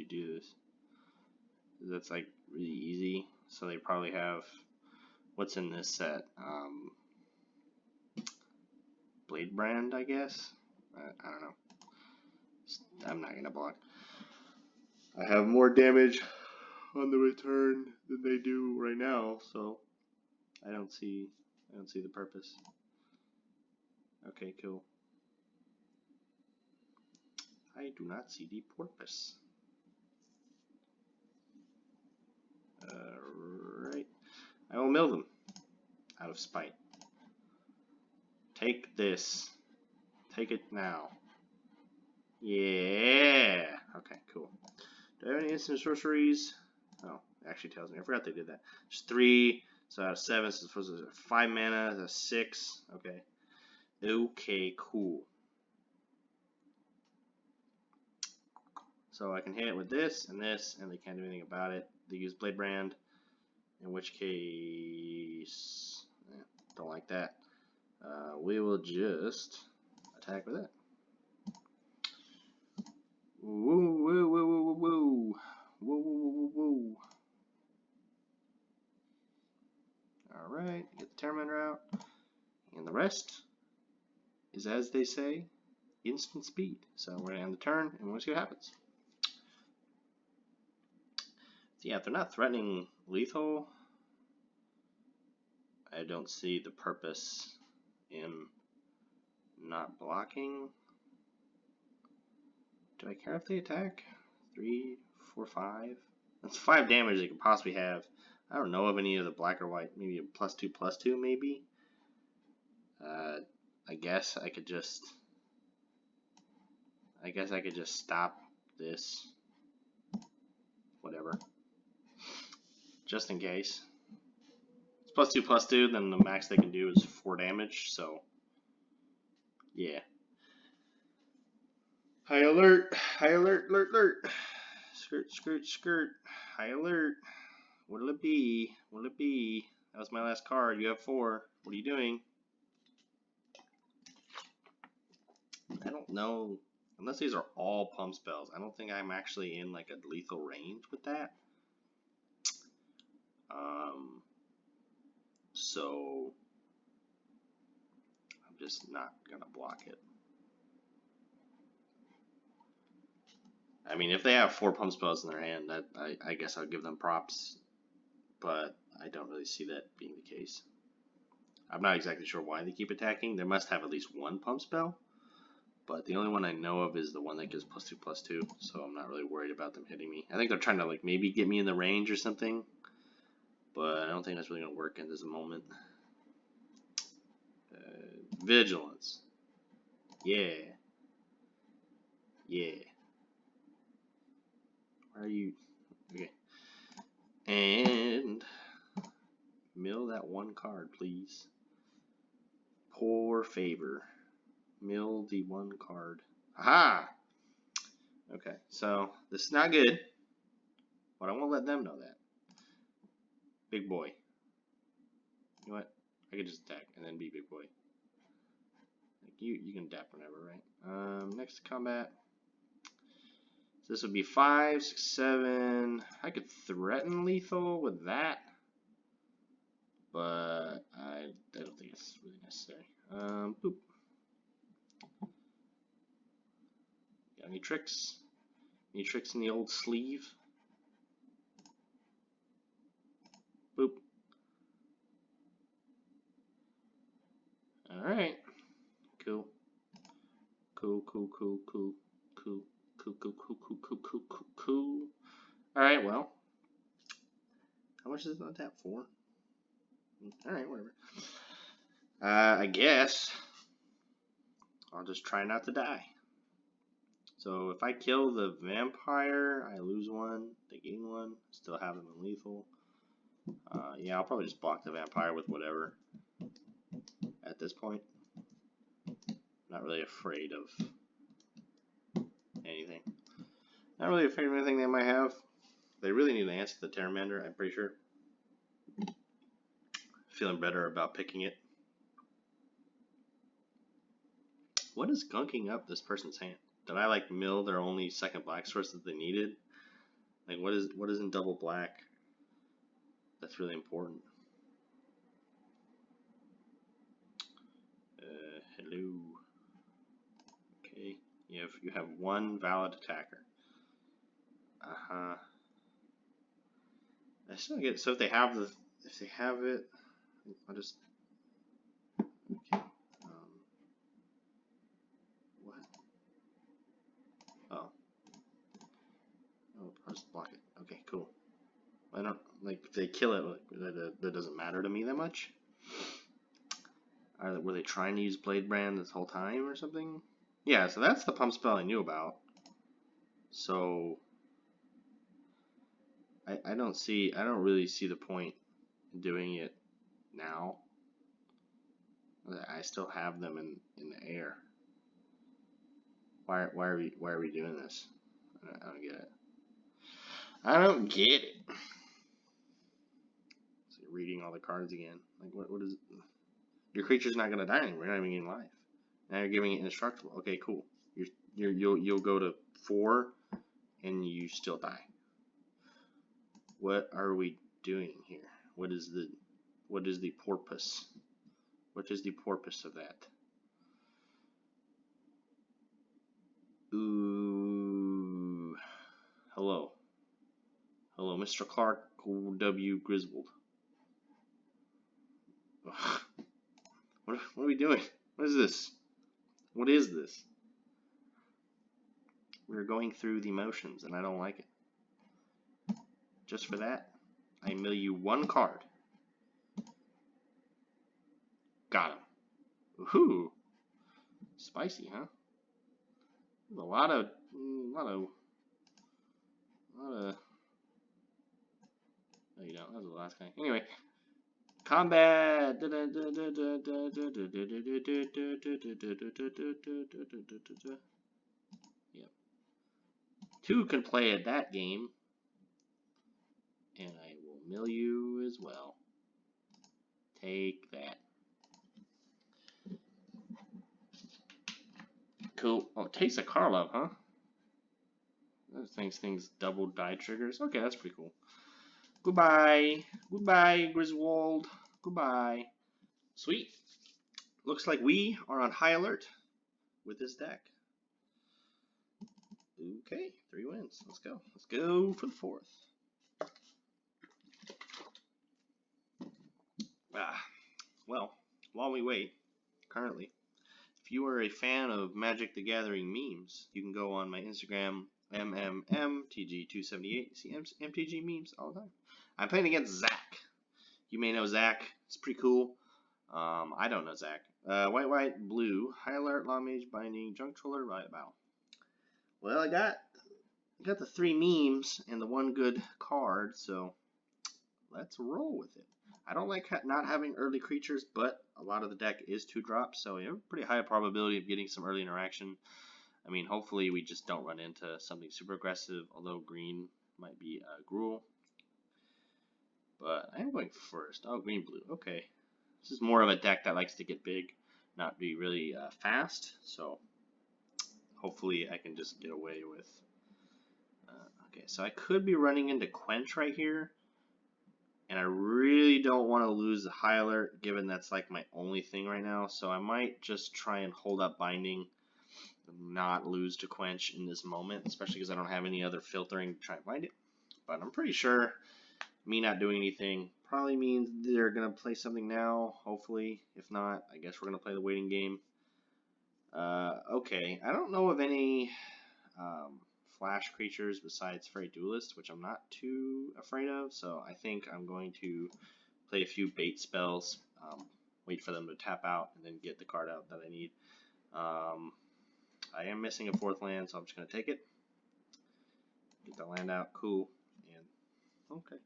do this? That's like really easy. So they probably have what's in this set. Blade Brand, I guess. I don't know. I'm not gonna block. I have more damage on the return than they do right now, so I don't see the purpose. Okay, cool. I do not see the purpose. Right. I will mill them out of spite. Take this. Take it now. Yeah. Okay, cool. Do I have any instant sorceries? Oh, it actually tells me. I forgot they did that. Just 3. So out of 7, so it's supposed to be 5 mana. That's 6. Okay. Okay, cool. So I can hit it with this, and they can't do anything about it. They use Blade Brand, in which case, don't like that. We will just attack with it. Woo. Alright, get the Terminator out. And the rest is, as they say, instant speed. So we're going to end the turn, and we'll see what happens. So yeah, if they're not threatening lethal, I don't see the purpose in not blocking. Do I care if they attack? 3, 4, 5? That's 5 damage they could possibly have. I don't know of any of the black or white. Maybe a +2/+2 maybe. I guess I could just I guess I could just stop this. Whatever. Just in case. It's +2/+2, then the max they can do is 4 damage, so yeah. High alert! High alert, alert, alert! Skirt, skirt, skirt. High alert. What'll it be? What'll it be? That was my last card. You have 4. What are you doing? I don't know. Unless these are all pump spells, I don't think I'm actually in like a lethal range with that. So I'm just not gonna block it. I mean, if they have 4 pump spells in their hand, I guess I'll give them props, but I don't really see that being the case. I'm not exactly sure why they keep attacking. They must have at least 1 pump spell, but the only one I know of is the one that gives +2/+2, so I'm not really worried about them hitting me. I think they're trying to like maybe get me in the range or something, but I don't think that's really going to work in this moment. Vigilance. Yeah. Yeah. Why are you... Okay. And... mill that 1 card, please. Poor favor. Mill the 1 card. Aha! Okay, so this is not good, but I won't let them know that. Big boy. You know what? I could just attack and then be big boy. Like you can dap whenever, right? Next combat. So this would be 5, 6, 7. I could threaten lethal with that, but I don't think it's really necessary. Boop. Got any tricks? Any tricks in the old sleeve? Boop. Alright. Cool. Cool, cool, cool, cool, cool, cool, cool, cool, cool, cool, cool, cool, cool. Alright, well. How much is it on tap? 4? Alright, whatever. I guess I'll just try not to die. So if I kill the vampire, I lose 1, they gain 1, still have them in lethal. Yeah, I'll probably just block the vampire with whatever at this point. Not really afraid of anything. Not really afraid of anything they might have. They really need to answer the Terramander, I'm pretty sure. Feeling better about picking it. What is gunking up this person's hand? Did I like mill their only second black source that they needed? Like what is in double black? That's really important. Hello. Okay, you have 1 valid attacker. I still get so if they have it, I'll just okay. What? Oh, I'll just block it. Okay, cool. I don't like if they kill it. That doesn't matter to me that much. Were they trying to use Blade Brand this whole time or something? Yeah, so that's the pump spell I knew about. So I don't really see the point in doing it now. I still have them in the air. Why are we doing this? I don't get it. I don't get it. So you're reading all the cards again. Like what is it? Your creature's not gonna die anymore. You're not even getting life. Now you're giving it indestructible. Okay, cool. You'll go to 4 and you still die. What are we doing here? What is the porpoise? What is the porpoise of that? Ooh. Hello. Hello, Mr. Clark W. Griswold. What are we doing? What is this? What is this? We're going through the motions, and I don't like it. Just for that, I mill you 1 card. Got him. Ooh. Spicy, huh? There's a lot of. No, you don't. That was the last guy. Anyway, combat. Yep. 2 can play at that game, and I will mill you as well. Take that. Cool. Oh, it takes a Karlov, huh? That thing's double die triggers. Okay, that's pretty cool. Goodbye. Goodbye, Griswold. Goodbye. Sweet. Looks like we are on high alert with this deck. Okay, 3 wins. Let's go. Let's go for the 4th. Well, while we wait, currently, if you are a fan of Magic the Gathering memes, you can go on my Instagram, mtg278. See MTG memes all the time. I'm playing against Zach. You may know Zach. It's pretty cool. I don't know Zach. White, blue, high alert, law mage, binding, junk troller, riot battle. Well, I got the 3 memes and the 1 good card, so let's roll with it. I don't like not having early creatures, but a lot of the deck is 2-drop, so you have a pretty high probability of getting some early interaction. I mean, hopefully we just don't run into something super aggressive, although green might be Gruul. But I am going first. Oh, green-blue. Okay. This is more of a deck that likes to get big, not be really fast, so hopefully I can just get away with... okay, so I could be running into Quench right here, and I really don't want to lose the high alert, given that's like my only thing right now, so I might just try and hold up binding, not lose to Quench in this moment, especially because I don't have any other filtering to try and bind it. But I'm pretty sure me not doing anything probably means they're going to play something now, hopefully. If not, I guess we're going to play the waiting game. Okay, I don't know of any flash creatures besides Fairy Duelist, which I'm not too afraid of, so I think I'm going to play a few bait spells, wait for them to tap out, and then get the card out that I need. I am missing a 4th land, so I'm just going to take it. Get the land out, cool, and okay.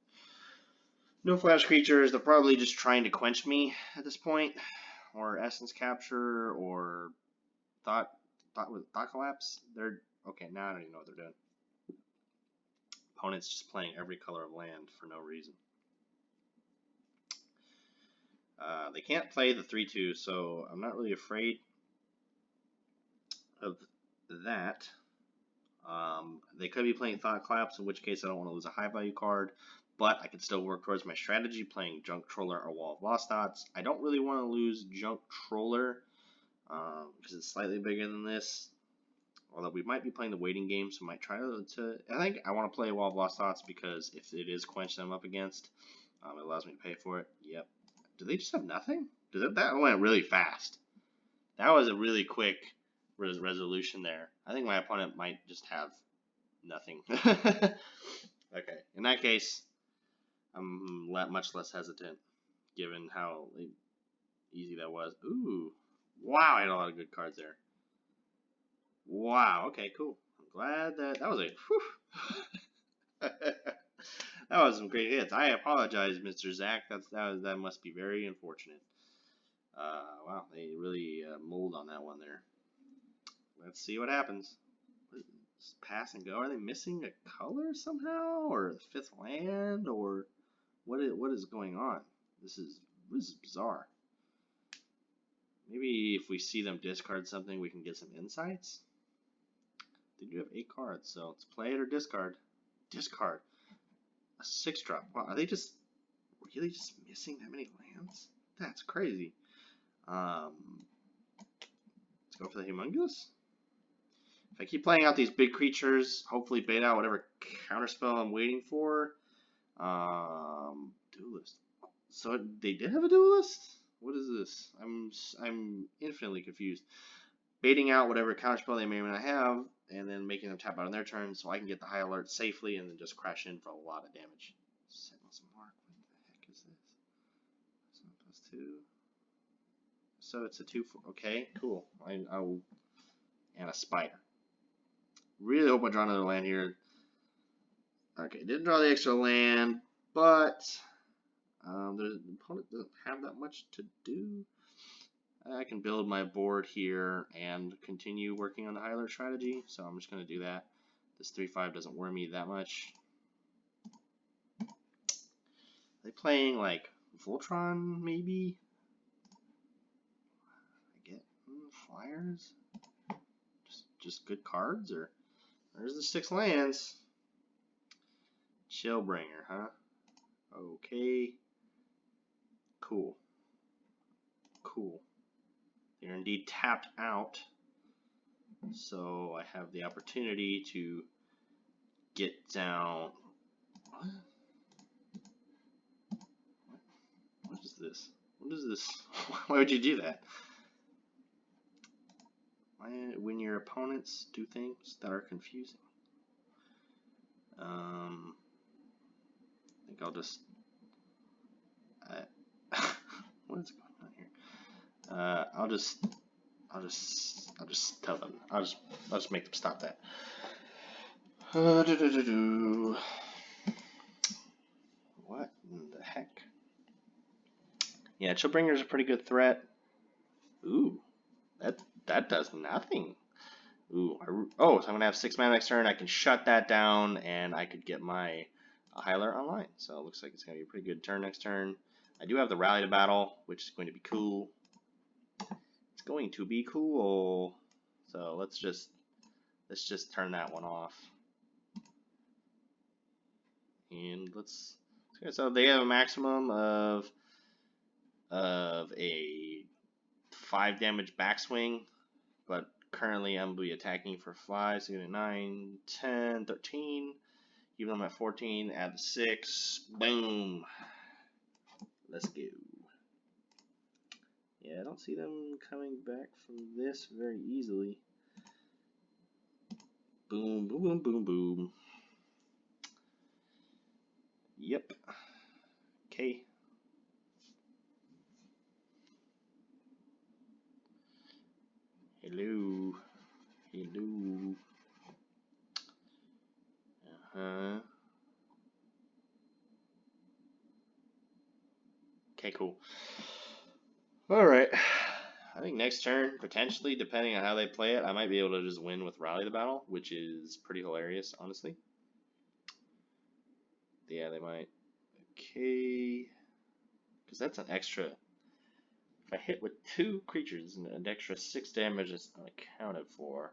No flash creatures. They're probably just trying to quench me at this point, or Essence Capture, or Thought Collapse. They're okay. Now I don't even know what they're doing. Opponent's just playing every color of land for no reason. They can't play the 3/2, so I'm not really afraid of that. They could be playing Thought Collapse, in which case I don't want to lose a high value card, but I can still work towards my strategy playing Junk Troller or Wall of Lost Thoughts. I don't really want to lose Junk Troller because it's slightly bigger than this. Although we might be playing the waiting game, so I might try to I think I want to play Wall of Lost Thoughts because if it is Quench that I'm up against, it allows me to pay for it. Yep. Do they just have nothing? That went really fast. That was a really quick resolution there. I think my opponent might just have nothing. Okay. In that case, I'm much less hesitant, given how easy that was. Ooh. Wow, I had a lot of good cards there. Wow, okay, cool. I'm glad that was a whew. That was some great hits. I apologize, Mr. Zach. That must be very unfortunate. Wow, they really mulled on that one there. Let's see what happens. Pass and go. Are they missing a color somehow, or the 5th land, or what is going on? This is bizarre. Maybe if we see them discard something, we can get some insights. They do have 8 cards, so it's play it or discard. Discard. A 6-drop. Wow, are they just really just missing that many lands? That's crazy. Let's go for the Humongous. If I keep playing out these big creatures, hopefully bait out whatever counterspell I'm waiting for. Duelist. So they did have a Duelist? What is this? I'm infinitely confused. Baiting out whatever counterspell they may not have, and then making them tap out on their turn so I can get the high alert safely and then just crash in for a lot of damage. Sentinel's Mark, what the heck is this? +2. So it's a 2/4. Okay, cool. And a spider. Really hope I draw another land here. Okay, didn't draw the extra land, but the opponent doesn't have that much to do. I can build my board here and continue working on the high alert strategy, so I'm just going to do that. This 3/5 doesn't worry me that much. Are they playing like Voltron, maybe? I get flyers? Just good cards? Or there's the 6 lands. Chillbringer, huh? Okay. Cool. Cool. They're indeed tapped out, so I have the opportunity to get down. What is this? What is this? Why would you do that? When your opponents do things that are confusing. I think I'll just. What is going on here? I'll just tell them. I'll just make them stop that. What in the heck? Yeah, Chillbringer's a pretty good threat. Ooh, that does nothing. Ooh, so I'm gonna have 6 mana next turn. I can shut that down, and I could get my high alert online. So it looks like it's gonna be a pretty good turn next turn. I do have the rally to battle, which is going to be cool. It's going to be cool. So let's just turn that one off. And so they have a maximum of a 5 damage backswing, but currently I'm going to be attacking for 5, so 9, 10, 13. Even though I'm at 14, add the 6. Boom. Let's go. Yeah, I don't see them coming back from this very easily. Boom, boom, boom, boom, boom. Yep. Okay. Hello. Hello. Okay, cool. Alright. I think next turn, potentially, depending on how they play it, I might be able to just win with Rally the Battle, which is pretty hilarious, honestly. Yeah, they might. Okay. Because that's an extra. If I hit with 2 creatures, an extra 6 damage is unaccounted for.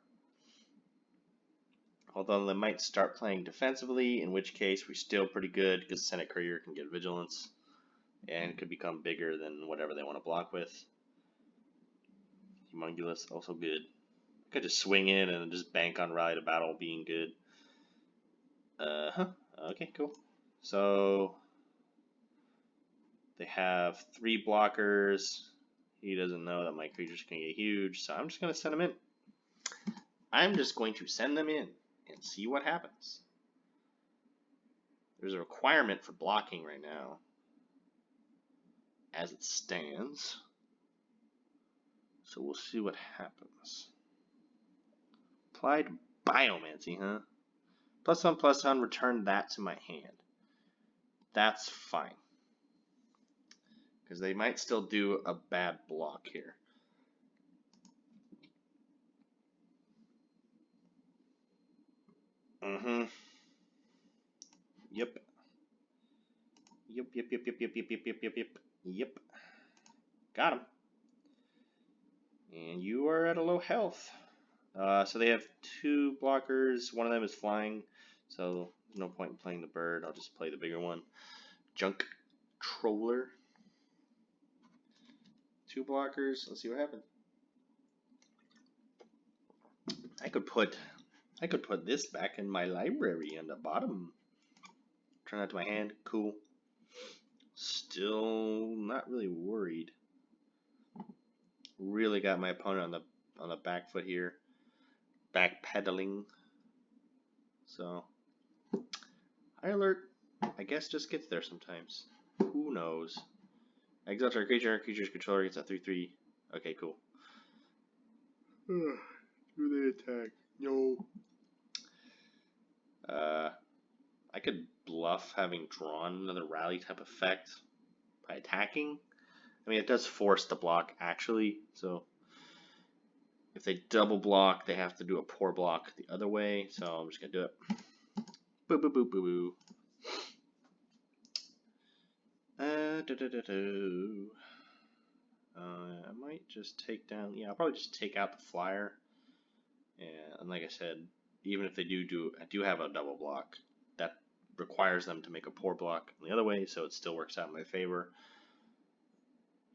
Although they might start playing defensively, in which case we're still pretty good because Senate Courier can get Vigilance and could become bigger than whatever they want to block with. Humongulous, also good. I could just swing in and just bank on Rally to Battle being good. Okay, cool. So they have 3 blockers. He doesn't know that my creatures can get huge, so I'm just going to send them in. I'm just going to send them in and see what happens. There's a requirement for blocking right now, as it stands. So we'll see what happens. Applied Biomancy, huh? +1/+1, return that to my hand. That's fine. Because they might still do a bad block here. Yep. Yep. Got him. And you are at a low health. So they have 2 blockers. One of them is flying, so there's no point in playing the bird. I'll just play the bigger one. Junk Troller. 2 blockers. Let's see what happens. I could put this back in my library on the bottom. Turn that to my hand. Cool. Still not really worried. Really got my opponent on the back foot here. Backpedaling. So high alert, I guess, just gets there sometimes. Who knows? Exile target creature. Creature's controller gets a 3/3. Okay, cool. Do they attack? No. I could bluff having drawn another rally type effect by attacking. I mean, it does force the block actually, so if they double block, they have to do a poor block the other way, so I'm just gonna do it. Boo boo boo boo boo. I might just take down, yeah, I'll probably just take out the flyer. And like I said, even if they do have a double block, that requires them to make a poor block the other way, so it still works out in my favor.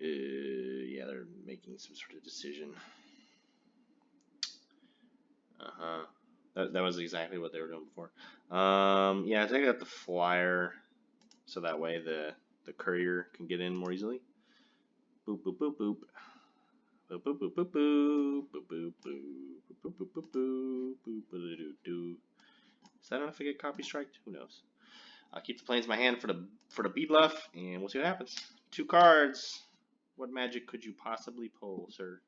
Yeah, they're making some sort of decision. That was exactly what they were doing before. Yeah, take out the flyer, so that way the courier can get in more easily. Boop boop boop boop. Boop boop boop boop boop boop boop boop boop boop boop boop boop boop boop. Is that enough to get copy striked? Who knows? I'll keep the planes in my hand for the B bluff, and we'll see what happens. 2 cards. What magic could you possibly pull, sir?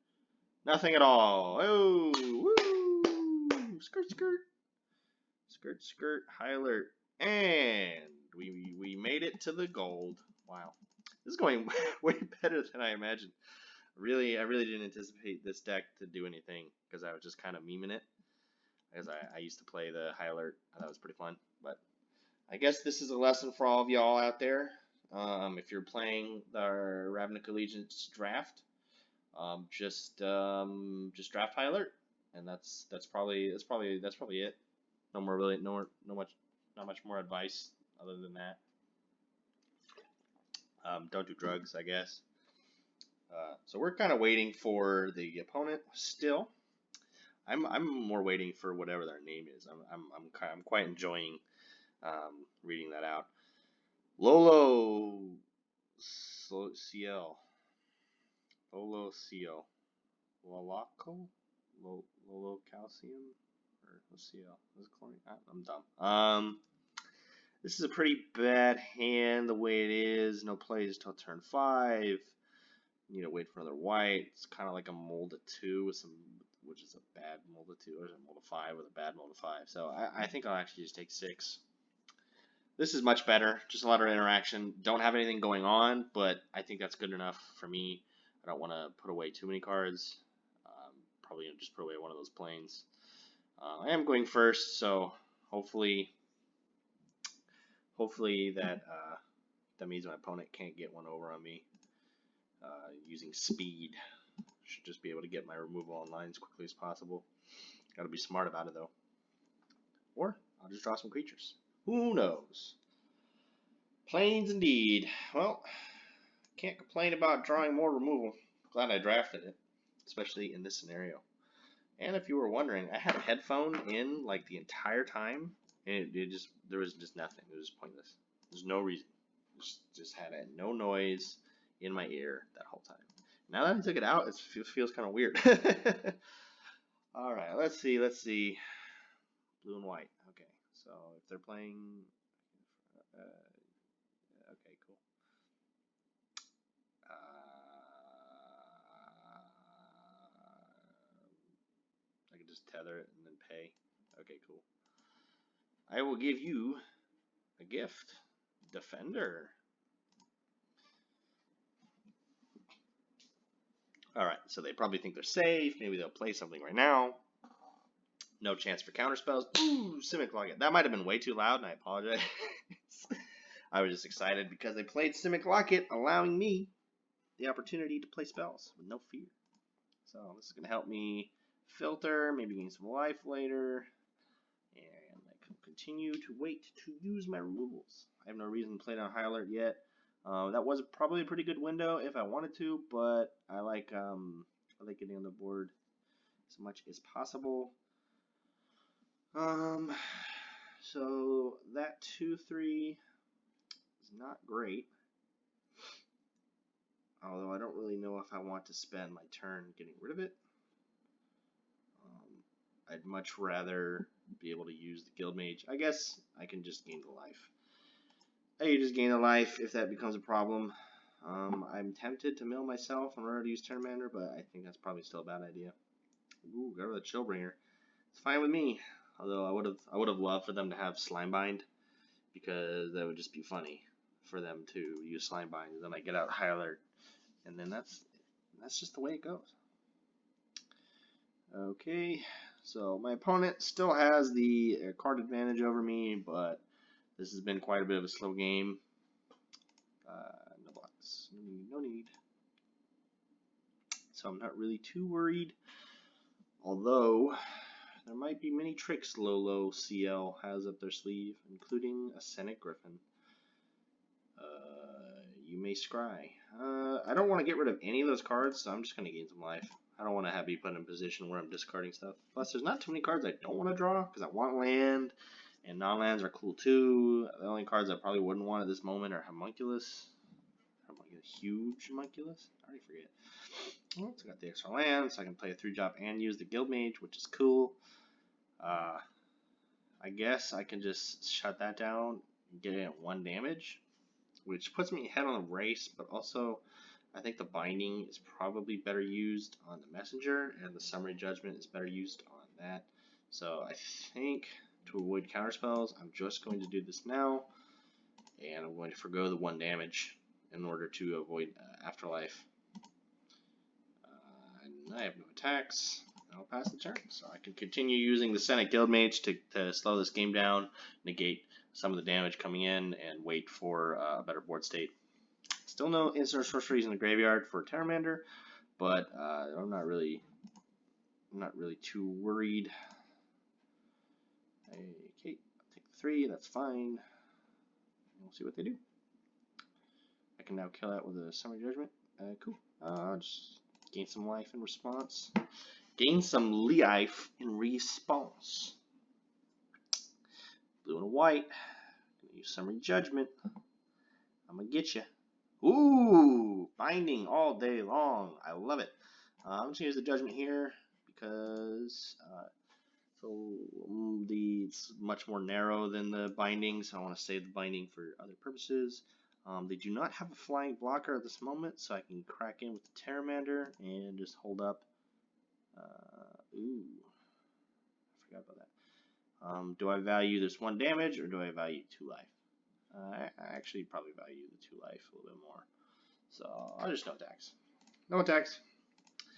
Nothing at all. Oh, woo! Skirt, skirt, skirt, skirt. High alert, and we made it to the gold. Wow, this is going way better than I imagined. I really didn't anticipate this deck to do anything because I was just kind of memeing it. Because I used to play the high alert. I thought it was pretty fun, but I guess this is a lesson for all of y'all out there. If you're playing the Ravnica Allegiance draft, just draft high alert, and that's probably it. No more really, not much more advice other than that. Don't do drugs, I guess. So we're kind of waiting for the opponent still. I'm more waiting for whatever their name is. I'm quite enjoying reading that out. Lolo CL. Lolo CL. Lolaco? Lolo calcium? Or CL? Is it chlorine? I'm dumb. This is a pretty bad hand the way it is. No plays till turn 5. Need to wait for another white. It's kind of like a mold of 2 with some, which is a bad mold of 2, or is it a mold of 5 with a bad mold of 5. So I think I'll actually just take 6. This is much better. Just a lot of interaction. Don't have anything going on, but I think that's good enough for me. I don't want to put away too many cards. Probably gonna just put away one of those planes. I am going first, so hopefully that means my opponent can't get one over on me. Using speed, should just be able to get my removal online as quickly as possible. Got to be smart about it though, or I'll just draw some creatures. Who knows? Planes indeed. Well, can't complain about drawing more removal. Glad I drafted it, especially in this scenario. And if you were wondering, I had a headphone in like the entire time, and there was just nothing. It was pointless. There's no reason. Just had no noise in my ear that whole time. Now that I took it out, it feels kind of weird. All right, let's see. Blue and white. Okay, so if they're playing, okay, cool. I can just tether it and then pay. Okay, cool. I will give you a gift, Defender. All right, so they probably think they're safe. Maybe they'll play something right now. No chance for counter spells. Ooh, Simic Locket. That might have been way too loud, and I apologize. I was just excited because they played Simic Locket, allowing me the opportunity to play spells with no fear. So this is going to help me filter, maybe gain some life later, and I can continue to wait to use my removals. I have no reason to play down high alert yet. That was probably a pretty good window if I wanted to, but I like getting on the board as much as possible. So that 2/3 is not great. Although I don't really know if I want to spend my turn getting rid of it. I'd much rather be able to use the Guild Mage. I guess I can just gain the life. I just gain the life if that becomes a problem. I'm tempted to mill myself in order to use Tournamenter, but I think that's probably still a bad idea. Ooh, got rid of the Chillbringer. It's fine with me. Although I would have loved for them to have slime bind, because that would just be funny for them to use slime bind and then I get out high alert, and then that's just the way it goes. Okay, so my opponent still has the card advantage over me, but this has been quite a bit of a slow game. No blocks, no need. So I'm not really too worried. Although there might be many tricks Lolo CL has up their sleeve, including a Senate Griffin. You may scry. I don't want to get rid of any of those cards, so I'm just going to gain some life. I don't want to have be put in a position where I'm discarding stuff. Plus, there's not too many cards I don't want to draw, because I want land, and non-lands are cool too. The only cards I probably wouldn't want at this moment are Homunculus. Huge Homunculus? I already forget. Oh, so I got the extra land, so I can play a 3-drop and use the Guild Mage, which is cool. I guess I can just shut that down and get it at 1 damage, which puts me ahead on the race, but also I think the binding is probably better used on the messenger, and the summary judgment is better used on that. So I think to avoid counterspells, I'm just going to do this now, and I'm going to forgo the 1 damage in order to avoid afterlife. And I have no attacks. I'll pass the turn, so I can continue using the Senate Guild Mage to slow this game down, negate some of the damage coming in, and wait for a better board state. Still no instant sorceries in the graveyard for Terramander, but I'm not really too worried. Okay, I'll take the 3. That's fine. We'll see what they do. I can now kill that with a Summary Judgment. Cool. I'll just gain some life in response. Gain some life in response. Blue and white. Gonna use Summary Judgment. I'm gonna get you. Ooh, binding all day long. I love it. I'm just gonna use the Judgment here because it's much more narrow than the binding, so I want to save the binding for other purposes. They do not have a flying blocker at this moment, so I can crack in with the Terramander and just hold up. Ooh, I forgot about that. Do I value this 1 damage, or do I value 2 life? I actually probably value the 2 life a little bit more. So I'll just no attacks. No attacks.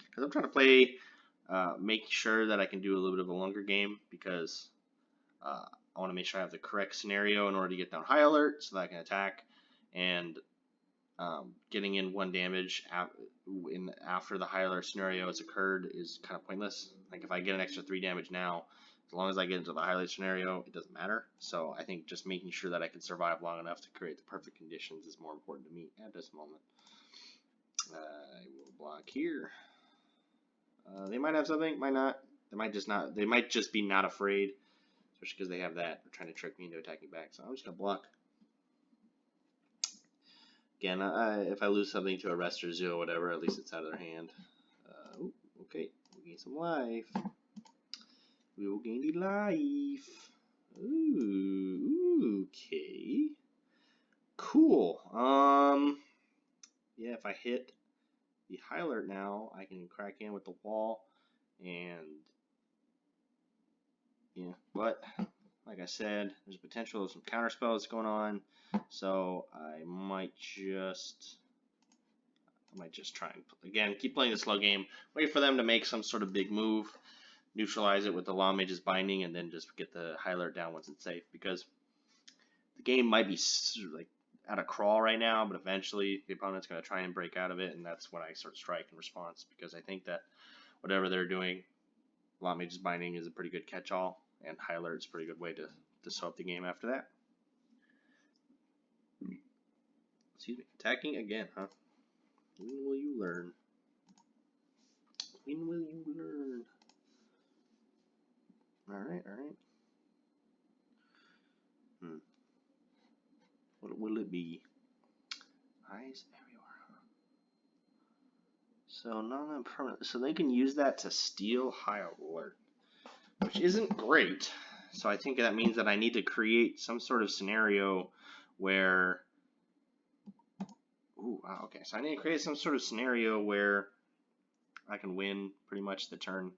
Because I'm trying to play, make sure that I can do a little bit of a longer game, because I want to make sure I have the correct scenario in order to get down high alert so that I can attack. And getting in 1 damage after the high alert scenario has occurred is kind of pointless. Like if I get an extra 3 damage now, as long as I get into the high alert scenario, it doesn't matter. So I think just making sure that I can survive long enough to create the perfect conditions is more important to me at this moment. I will block here. They might have something, might not. They might just not. They might just be not afraid, especially because they have that. They're trying to trick me into attacking back. So I'm just gonna block. Again, if I lose something to Arrest or Zoo or whatever, at least it's out of their hand. Okay, we gain some life. We will gain the life. Ooh, okay. Cool. Yeah, if I hit the high alert now, I can crack in with the wall, and yeah, but like I said, there's potential of some counter spells going on, so I might just try and again keep playing the slow game, wait for them to make some sort of big move, neutralize it with the Law Mage's binding, and then just get the high alert down once it's safe, because the game might be like at a crawl right now, but eventually the opponent's going to try and break out of it, and that's when I sort of strike in response, because I think that whatever they're doing, Law Mage's binding is a pretty good catch-all, and high alert is a pretty good way to sew up the game after that. Excuse me. Attacking again, huh? When will you learn? When will you learn? Alright, alright. What will it be? Eyes everywhere, huh? So non-permanent. So they can use that to steal high alert, which isn't great. So I think that means that I need to create some sort of scenario where... Ooh, wow, okay. So I need to create some sort of scenario where I can win pretty much the turn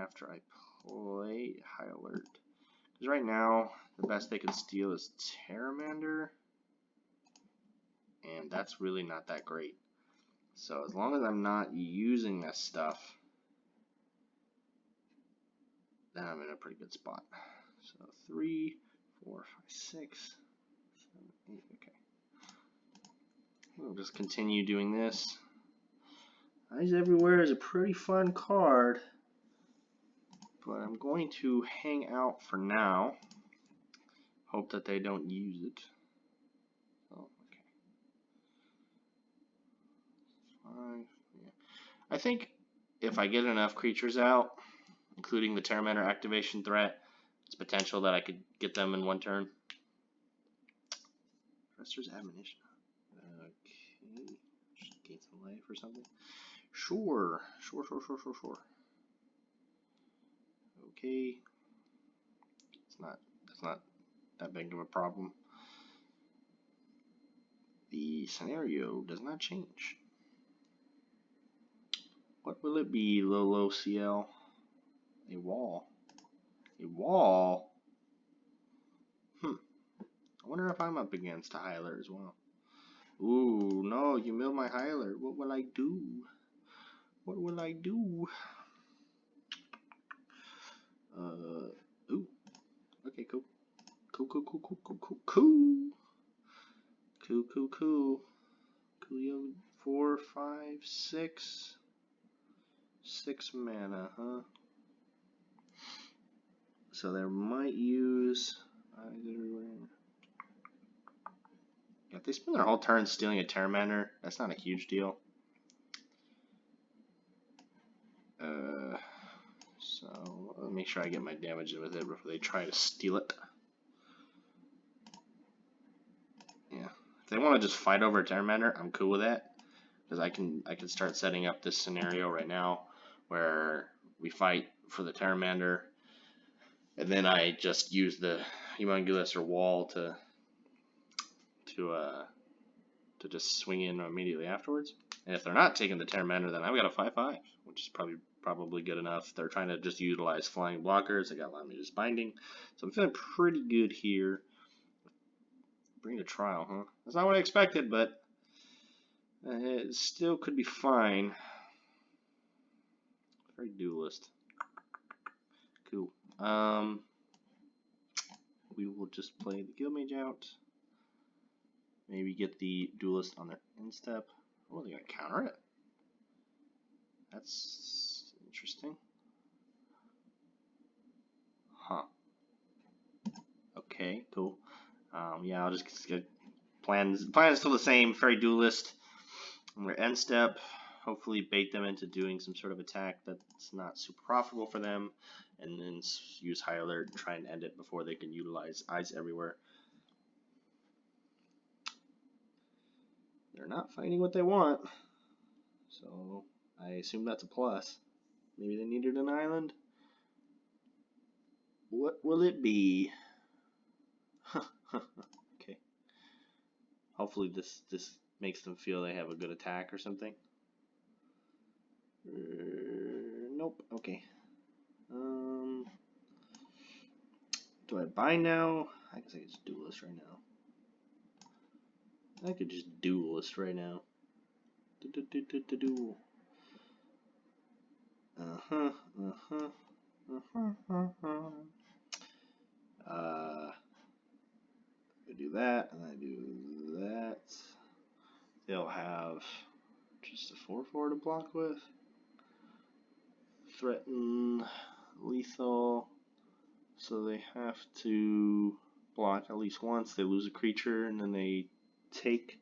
after I play High Alert. Because right now, the best they can steal is Terramander. And that's really not that great. So as long as I'm not using this stuff, then I'm in a pretty good spot. So 3, 4, 5, 6, 7, 8, okay. We'll just continue doing this. Eyes Everywhere is a pretty fun card, but I'm going to hang out for now. Hope that they don't use it. Oh, okay. 5, yeah. I think if I get enough creatures out, including the Terramander activation threat, it's potential that I could get them in one turn. Rester's Admonition. Okay. Just gain some life or something. Sure. Okay. That's not that big of a problem. The scenario does not change. What will it be, Lolo CL? A wall. A wall? I wonder if I'm up against a Hyler as well. Ooh, no, you milled my Hyler. What will I do? What will I do? Ooh. Okay, cool. Cool. Coolio 4, 5, 6. 6 mana, huh? So they might use Eyes Everywhere. Yeah, if they spend their whole turn stealing a Terramander, that's not a huge deal. So let me make sure I get my damage in with it before they try to steal it. Yeah, if they want to just fight over a Terramander, I'm cool with that, because I can start setting up this scenario right now where we fight for the Terramander, and then I just use the Humongous or Wall to just swing in immediately afterwards. And if they're not taking the Terramander, then I've got a 5/5, which is probably good enough. They're trying to just utilize flying blockers. They got Lamenta's Binding, so I'm feeling pretty good here. Bring to Trial, huh? That's not what I expected, but it still could be fine. Very Duelist. Cool. We will just play the Guildmage out. Maybe get the Duelist on their end step. Oh, they're going to counter it. That's interesting. Huh. Okay, cool. Yeah, I'll just get plans still the same. Fairy Duelist on their end step. Hopefully bait them into doing some sort of attack that's not super profitable for them, and then use High Alert and try and end it before they can utilize Eyes Everywhere. They're not finding what they want, so I assume that's a plus. Maybe they needed an island. What will it be? Okay. Hopefully this makes them feel they have a good attack or something. Nope. Okay. Do I buy now? I guess I could just Duelist right now. I could just Duelist right now. Duel. I do that, and I do that. They'll have just a 4/4 to block with. Threaten, lethal. So they have to block at least once. They lose a creature, and then they take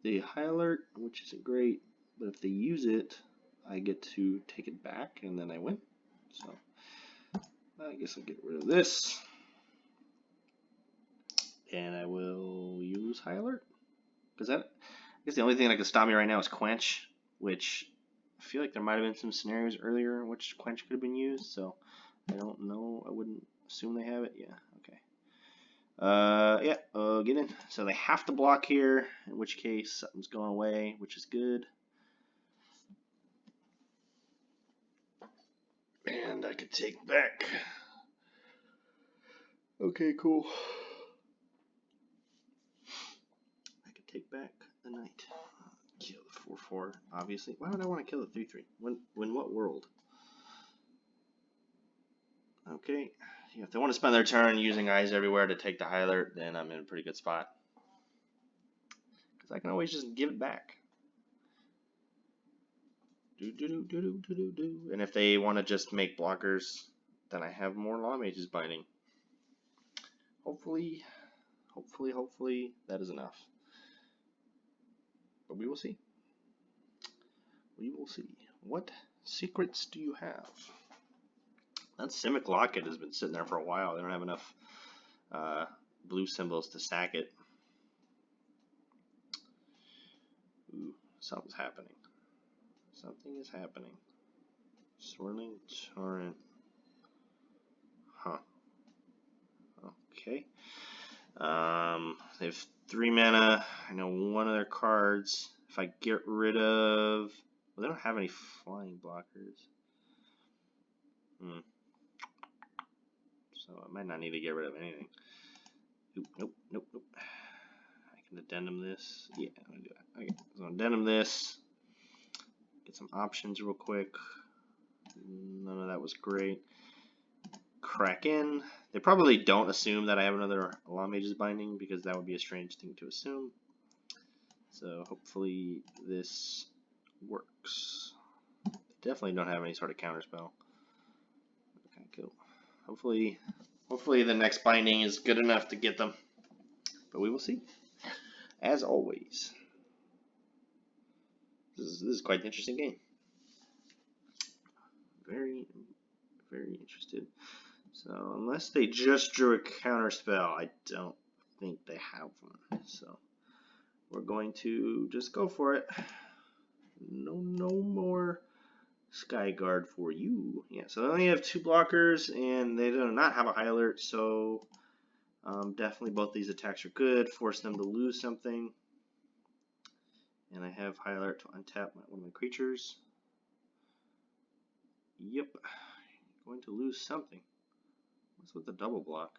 the High Alert, which isn't great. But if they use it, I get to take it back, and then I win. So I guess I'll get rid of this. And I will use High Alert. Because I guess the only thing that can stop me right now is Quench, which I feel like there might have been some scenarios earlier in which Quench could have been used, so I don't know. I wouldn't assume they have it. Yeah, okay. Get in. So they have to block here, in which case something's going away, which is good. And I could take back. Okay, cool. I could take back the knight. Kill the 4/4, obviously. Why would I want to kill the 3/3? When what world? Okay. Yeah, if they want to spend their turn using eyes everywhere to take the high alert, then I'm in a pretty good spot. Because I can always just give it back. And if they want to just make blockers, then I have more Law Mage's Binding. Hopefully that is enough. But we will see. We will see. What secrets do you have? That Simic Locket has been sitting there for a while. They don't have enough blue symbols to sack it. Ooh, something's happening. Something is happening. Swirling Torrent. Huh. Okay. They have 3 mana. I know one of their cards. If I get rid of... Well, they don't have any flying blockers. So I might not need to get rid of anything. Nope. I can addendum this. Yeah, I'm going to do that. Okay, so addendum this. Get some options real quick. None of that was great. Crack in. They probably don't assume that I have another Law Mage's Binding because that would be a strange thing to assume. So hopefully this works. They definitely don't have any sort of counterspell. Okay, cool. Hopefully the next binding is good enough to get them. But we will see. As always. This is quite an interesting game. Very interested. So unless they just drew a counterspell, I don't think they have one. So we're going to just go for it. No more Skyguard for you. Yeah, so they only have 2 blockers, and they do not have a high alert, so definitely both these attacks are good. Force them to lose something. And I have high alert to untap one of my creatures. Yep. Going to lose something. What's with the double block?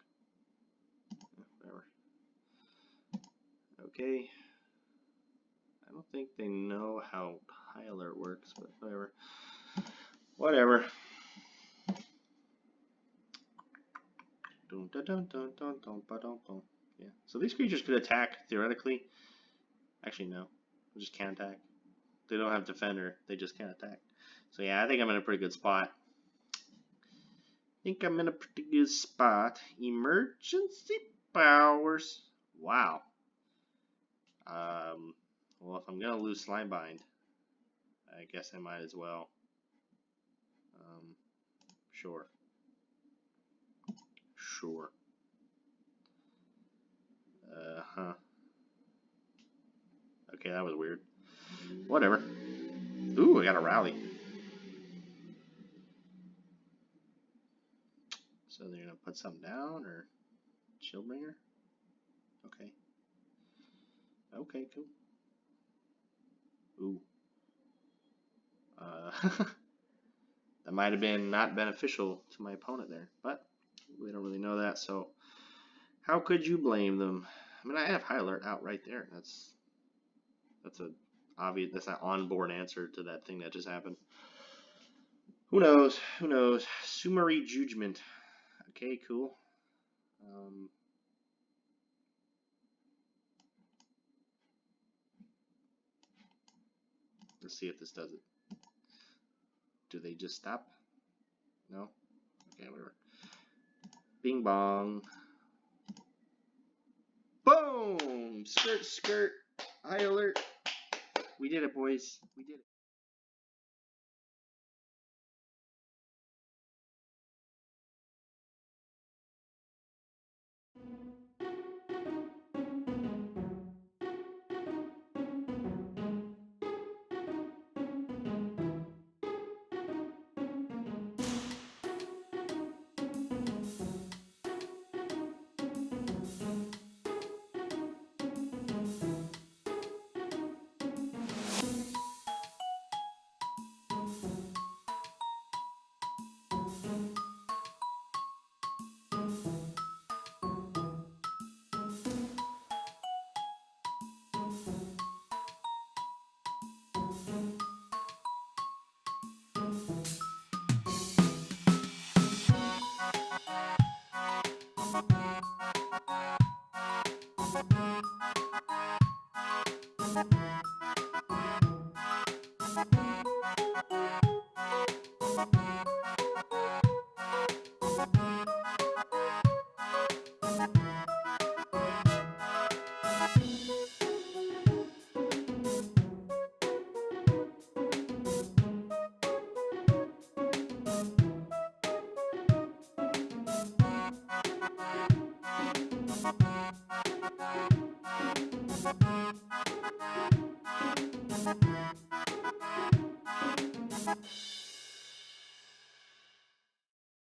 Whatever. Okay. I don't think they know how high alert works, but whatever. Whatever. Yeah. So these creatures could attack theoretically. Actually, no. They just can't attack. They don't have defender. They just can't attack. So yeah, I think I'm in a pretty good spot. Emergency powers. Wow. Well, if I'm gonna lose Slimebind, I guess I might as well. Sure. Okay, that was weird. Whatever. Ooh, I got a rally. So they're gonna put something down or Chillbringer? Okay. Okay, cool. Ooh. That might have been not beneficial to my opponent there, but we don't really know that, so how could you blame them? I mean, I have high alert out right there. That's an onboard answer to that thing that just happened. Who knows? Summary judgment. Okay, cool. Let's see if this does it. Do they just stop? No? Okay, whatever. Bing bong. Boom! Skirt. High alert. We did it, boys. We did it.